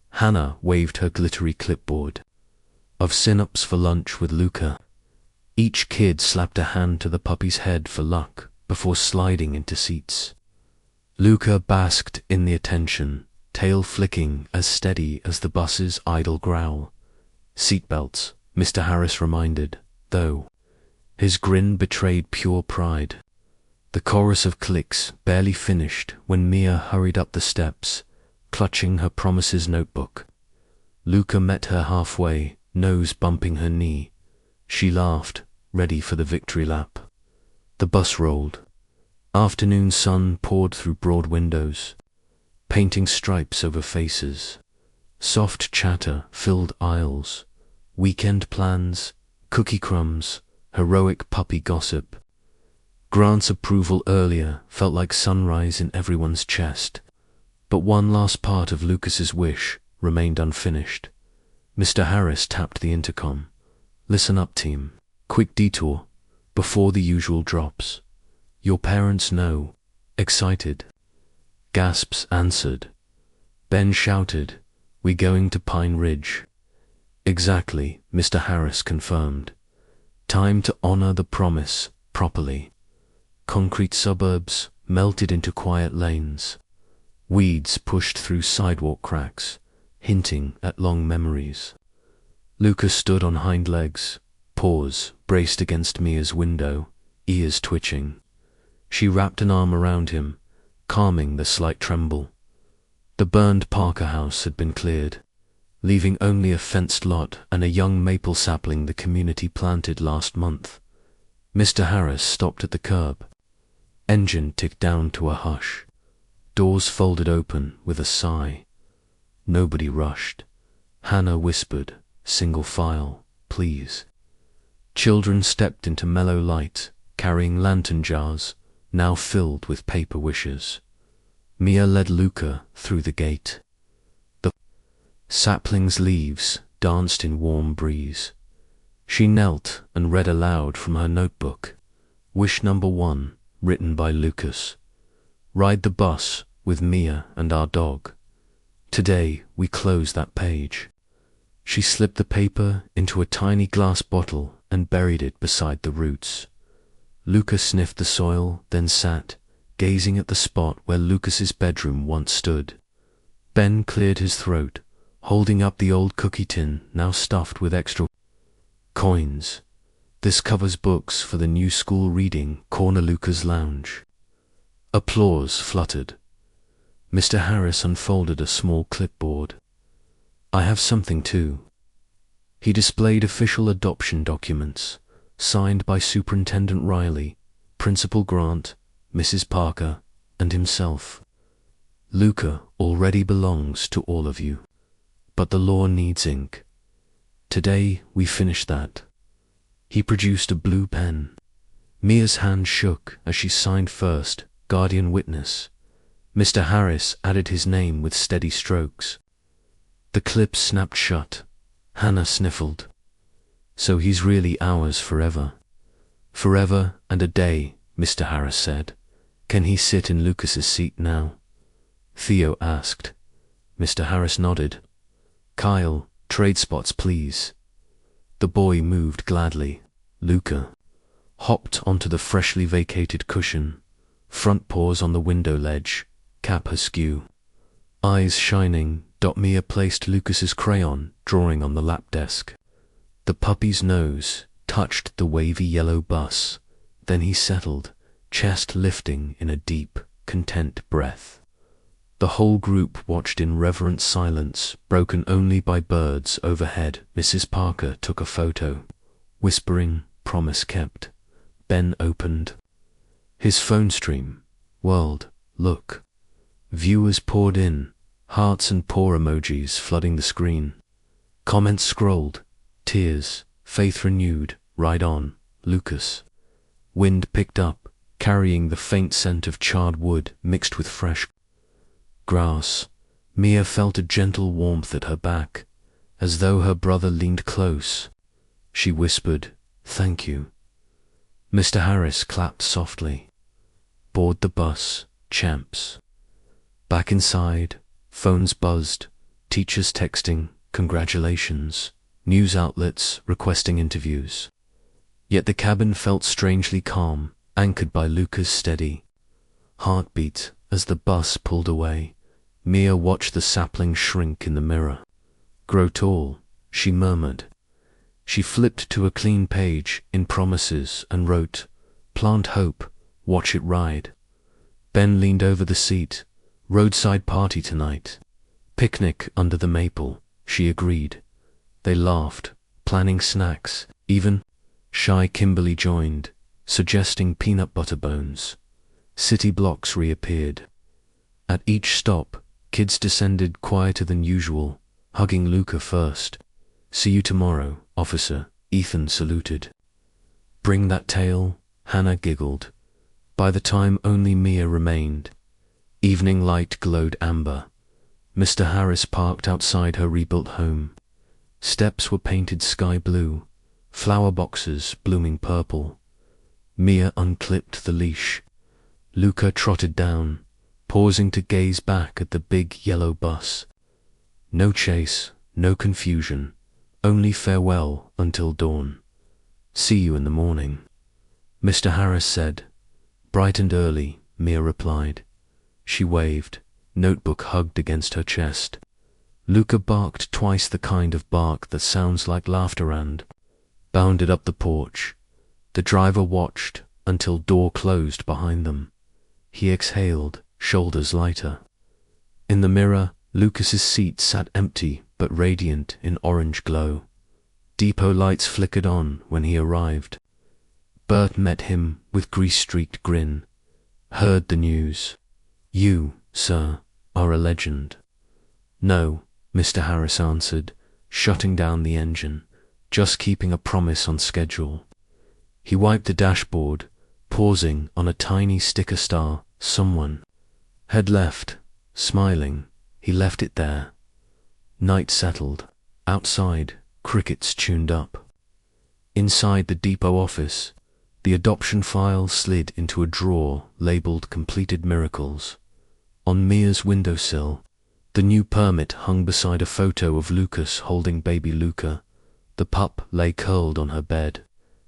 Hannah waved her glittery clipboard. of sin-ups for lunch with Luca. Each kid slapped a hand to the puppy's head for luck before sliding into seats. Luca basked in the attention, tail flicking as steady as the bus's idle growl. Seatbelts, Mr. Harris reminded, though. His grin betrayed pure pride. The chorus of clicks barely finished when Mia hurried up the steps, clutching her promises notebook. Luca met her halfway, nose bumping her knee. She laughed, ready for the victory lap. The bus rolled. Afternoon sun poured through broad windows, painting stripes over faces. Soft chatter filled aisles. Weekend plans, cookie crumbs, heroic puppy gossip. Grant's approval earlier felt like sunrise in everyone's chest, but one last part of Lucas's wish remained unfinished. Mr. Harris tapped the intercom. "Listen up, team. Quick detour, before the usual drops. Your parents know." Excited. Gasps answered. Ben shouted, "We going to Pine Ridge?" "Exactly," Mr. Harris confirmed. "Time to honor the promise properly." Concrete suburbs melted into quiet lanes. Weeds pushed through sidewalk cracks, hinting at long memories. Lucas stood on hind legs, paws braced against Mia's window, ears twitching. She wrapped an arm around him, calming the slight tremble. The burned Parker house had been cleared, leaving only a fenced lot and a young maple sapling the community planted last month. Mr. Harris stopped at the curb. Engine ticked down to a hush. Doors folded open with a sigh. Nobody rushed. Hannah whispered, "Single file, please." Children stepped into mellow light, carrying lantern jars, now filled with paper wishes. Mia led Luca through the gate. The sapling's leaves danced in warm breeze. She knelt and read aloud from her notebook. Wish number 1, written by Lucas. Ride the bus with Mia and our dog. Today we close that page. She slipped the paper into a tiny glass bottle and buried it beside the roots. Luca sniffed the soil, then sat, gazing at the spot where Lucas's bedroom once stood. Ben cleared his throat, holding up the old cookie tin now stuffed with extra coins. "This covers books for the new school reading corner Luca's lounge." Applause fluttered. Mr. Harris unfolded a small clipboard. "I have something too." He displayed official adoption documents, signed by Superintendent Riley, Principal Grant, Mrs. Parker, and himself. "Luca already belongs to all of you, but the law needs ink. Today we finish that." He produced a blue pen. Mia's hand shook as she signed first, guardian witness. Mr. Harris added his name with steady strokes. The clip snapped shut. Hannah sniffled. "So he's really ours forever." "Forever and a day," Mr. Harris said. "Can he sit in Lucas's seat now?" Theo asked. Mr. Harris nodded. "Kyle, trade spots please." The boy moved gladly. Luca hopped onto the freshly vacated cushion, front paws on the window ledge, cap askew. Eyes shining, Mia placed Lucas's crayon drawing on the lap desk. The puppy's nose touched the wavy yellow bus, then he settled, chest lifting in a deep, content breath. The whole group watched in reverent silence, broken only by birds overhead. Mrs. Parker took a photo, whispering, "Promise kept." Ben opened his phone stream. World, look. Viewers poured in, hearts and paw emojis flooding the screen. Comments scrolled, tears, faith renewed, ride on, Lucas. Wind picked up, carrying the faint scent of charred wood mixed with fresh grass. Mia felt a gentle warmth at her back, as though her brother leaned close. She whispered, "Thank you." Mr. Harris clapped softly. Board the bus, champs. Back inside, phones buzzed, teachers texting, "Congratulations," news outlets requesting interviews. Yet the cabin felt strangely calm, anchored by Luca's steady heartbeat. As the bus pulled away, Mia watched the sapling shrink in the mirror. "Grow tall," she murmured. She flipped to a clean page in Promises and wrote, "Plant hope, watch it ride." Ben leaned over the seat. "Roadside party tonight. Picnic under the maple," she agreed. They laughed, planning snacks. Even shy Kimberly joined, suggesting peanut butter bones. City blocks reappeared. At each stop, kids descended quieter than usual, hugging Luca first. "See you tomorrow, officer," Ethan saluted. "Bring that tail," Hannah giggled. By the time only Mia remained, evening light glowed amber. Mr. Harris parked outside her rebuilt home. Steps were painted sky blue, flower boxes blooming purple. Mia unclipped the leash. Luca trotted down, pausing to gaze back at the big yellow bus. No chase, no confusion, only farewell until dawn. "See you in the morning," Mr. Harris said. "Bright and early," Mia replied. She waved, notebook hugged against her chest. Luca barked twice the kind of bark that sounds like laughter and bounded up the porch. The driver watched until door closed behind them. He exhaled, shoulders lighter. In the mirror, Lucas's seat sat empty but radiant in orange glow. Depot lights flickered on when he arrived. Bert met him with grease-streaked grin. "Heard the news. You, sir, are a legend." "No," Mr. Harris answered, shutting down the engine, "just keeping a promise on schedule." He wiped the dashboard, pausing on a tiny sticker star someone had left. Smiling, he left it there. Night settled. Outside, crickets tuned up. Inside the depot office, the adoption file slid into a drawer labeled Completed Miracles. On Mia's windowsill, the new permit hung beside a photo of Lucas holding baby Luca. The pup lay curled on her bed,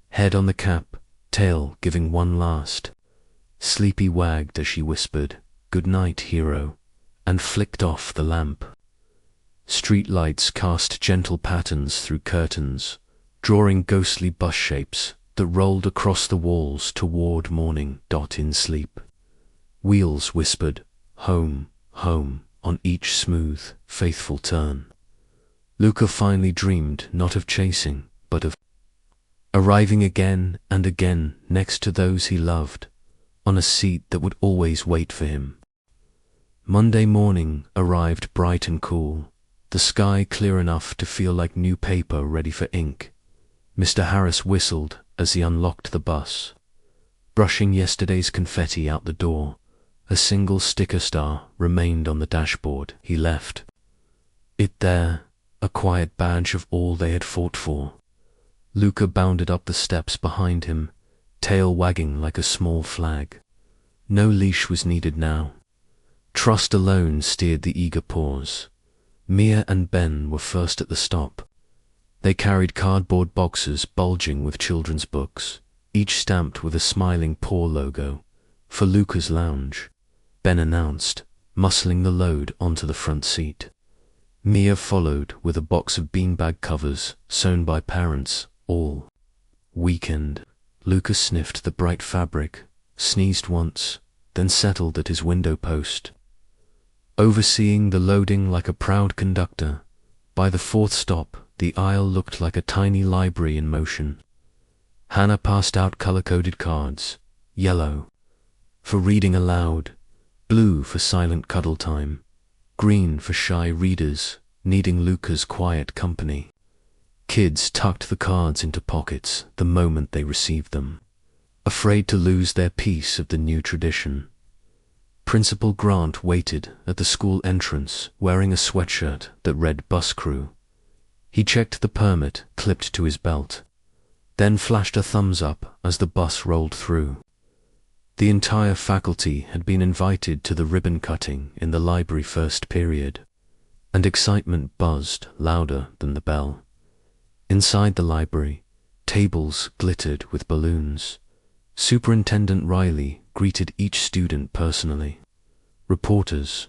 head on the cap, tail giving one last sleepy wagged as she whispered, "Good night, hero," and flicked off the lamp. Street lights cast gentle patterns through curtains, drawing ghostly bus shapes that rolled across the walls toward morning. In sleep, wheels whispered, "Home, home," on each smooth, faithful turn. Luca finally dreamed not of chasing, but of arriving again and again next to those he loved, on a seat that would always wait for him. Monday morning arrived bright and cool, the sky clear enough to feel like new paper ready for ink. Mr. Harris whistled as he unlocked the bus. Brushing yesterday's confetti out the door, a single sticker star remained on the dashboard. He left it there, a quiet badge of all they had fought for. Luca bounded up the steps behind him, tail wagging like a small flag. No leash was needed now. Trust alone steered the eager paws. Mia and Ben were first at the stop. They carried cardboard boxes bulging with children's books, each stamped with a smiling paw logo. "For Luca's lounge," Ben announced, muscling the load onto the front seat. Mia followed with a box of beanbag covers sewn by parents all weekend. Luca sniffed the bright fabric, sneezed once, then settled at his window post, overseeing the loading like a proud conductor. By the fourth stop, the aisle looked like a tiny library in motion. Hannah passed out color-coded cards, yellow for reading aloud, blue for silent cuddle time, green for shy readers needing Luca's quiet company. Kids tucked the cards into pockets the moment they received them, afraid to lose their piece of the new tradition. Principal Grant waited at the school entrance wearing a sweatshirt that read Bus Crew. He checked the permit clipped to his belt, then flashed a thumbs up as the bus rolled through. The entire faculty had been invited to the ribbon cutting in the library first period, and excitement buzzed louder than the bell. Inside the library, tables glittered with balloons. Superintendent Riley greeted each student personally. Reporters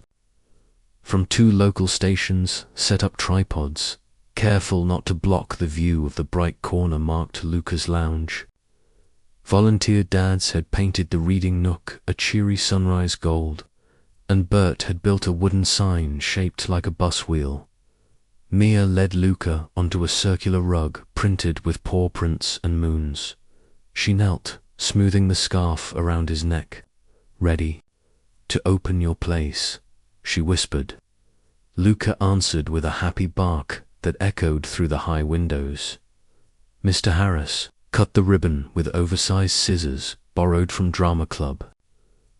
from 2 local stations set up tripods, careful not to block the view of the bright corner marked Luca's lounge. Volunteer dads had painted the reading nook a cheery sunrise gold, and Bert had built a wooden sign shaped like a bus wheel. Mia led Luca onto a circular rug printed with paw prints and moons. She knelt, smoothing the scarf around his neck. "Ready to open your place," she whispered. Luca answered with a happy bark that echoed through the high windows. Mr. Harris cut the ribbon with oversized scissors borrowed from drama club.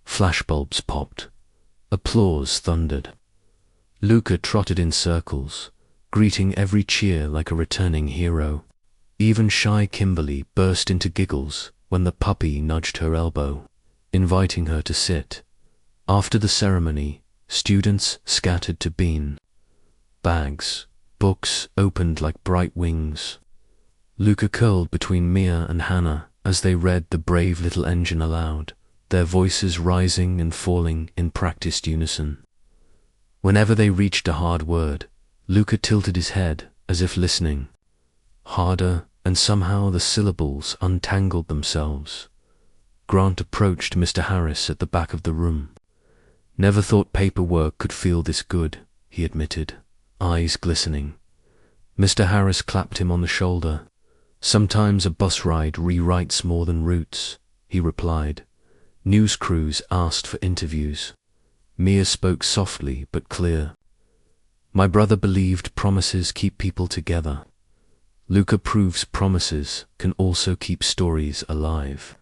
Flashbulbs popped. Applause thundered. Luca trotted in circles, greeting every cheer like a returning hero. Even shy Kimberly burst into giggles when the puppy nudged her elbow, inviting her to sit. After the ceremony, students scattered to bean. Bags, books opened like bright wings. Luca curled between Mia and Hannah as they read The Brave Little Engine aloud, their voices rising and falling in practiced unison. Whenever they reached a hard word, Luca tilted his head as if listening. Harder, and somehow the syllables untangled themselves. Grant approached Mr. Harris at the back of the room. "Never thought paperwork could feel this good," he admitted, eyes glistening. Mr. Harris clapped him on the shoulder. "Sometimes a bus ride rewrites more than routes," he replied. News crews asked for interviews. Mia spoke softly but clear. "My brother believed promises keep people together. Luca proves promises can also keep stories alive."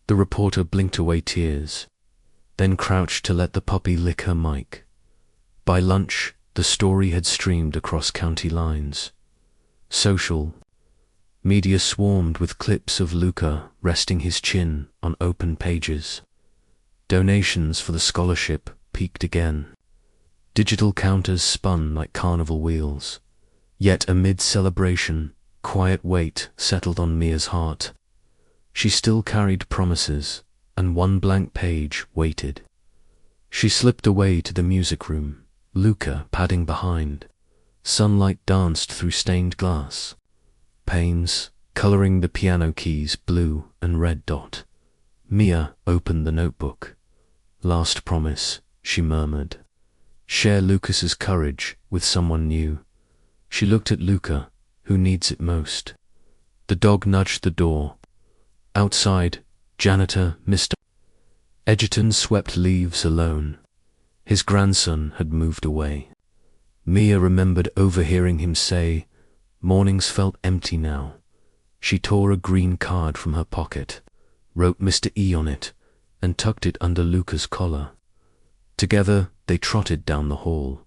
The reporter blinked away tears, then crouched to let the puppy lick her mic. By lunch, the story had streamed across county lines. Social media swarmed with clips of Luca resting his chin on open pages. Donations for the scholarship peaked again. Digital counters spun like carnival wheels. Yet amid celebration, quiet weight settled on Mia's heart. She still carried promises, and one blank page waited. She slipped away to the music room, Luca padding behind. Sunlight danced through stained glass, panes coloring the piano keys blue and red dot. Mia opened the notebook. "Last promise," she murmured. "Share Lucas's courage with someone new." She looked at Luca, who needs it most. The dog nudged the door. Outside, janitor Mr. Edgerton swept leaves alone. His grandson had moved away. Mia remembered overhearing him say, "Mornings felt empty now." She tore a green card from her pocket, wrote Mr. E on it, and tucked it under Luca's collar. Together they trotted down the hall.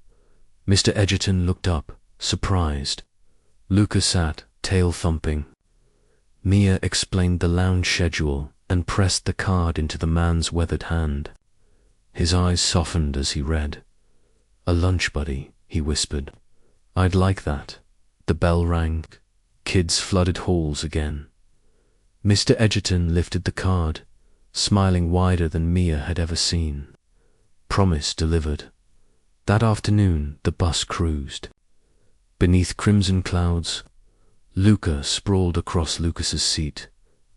Mr. Edgerton looked up, surprised. Luca sat, tail thumping. Mia explained the lounge schedule and pressed the card into the man's weathered hand. His eyes softened as he read. "A lunch buddy," he whispered. "I'd like that." The bell rang. Kids flooded halls again. Mr. Edgerton lifted the card, smiling wider than Mia had ever seen. Promise delivered. That afternoon the bus cruised. Beneath crimson clouds, Luca sprawled across Lucas's seat,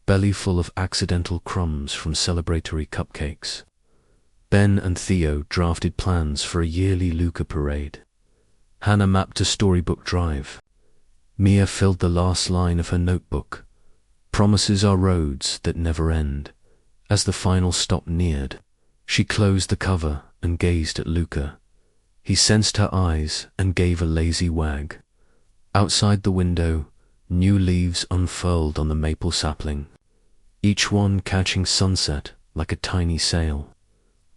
belly full of accidental crumbs from celebratory cupcakes. Ben and Theo drafted plans for a yearly Luca parade. Hannah mapped a storybook drive. Mia filled the last line of her notebook. Promises are roads that never end. As the final stop neared, she closed the cover and gazed at Luca. He sensed her eyes and gave a lazy wag. Outside the window, new leaves unfurled on the maple sapling, each one catching sunset like a tiny sail.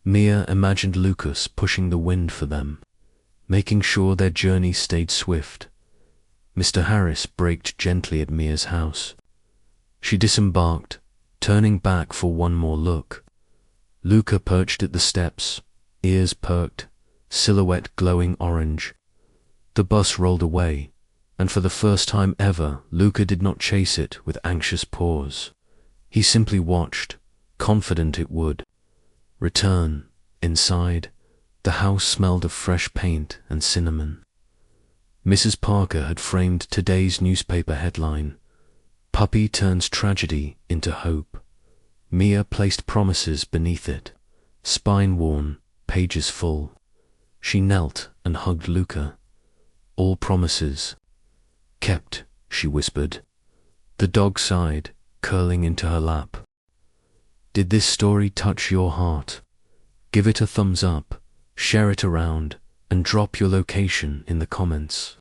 Mia imagined Lucas pushing the wind for them, making sure their journey stayed swift. Mr. Harris braked gently at Mia's house. She disembarked, turning back for one more look. Luca perched at the steps, ears perked, silhouette glowing orange. The bus rolled away, And for the first time ever, Luca did not chase it with anxious paws. He simply watched, confident it would return. Inside, the house smelled of fresh paint and cinnamon. Mrs. Parker had framed today's newspaper headline, "Puppy turns tragedy into hope." Mia placed promises beneath it, spine-worn, pages full. She knelt and hugged Luca. "All promises kept," she whispered. The dog sighed, curling into her lap. Did this story touch your heart? Give it a thumbs up, share it around, and drop your location in the comments.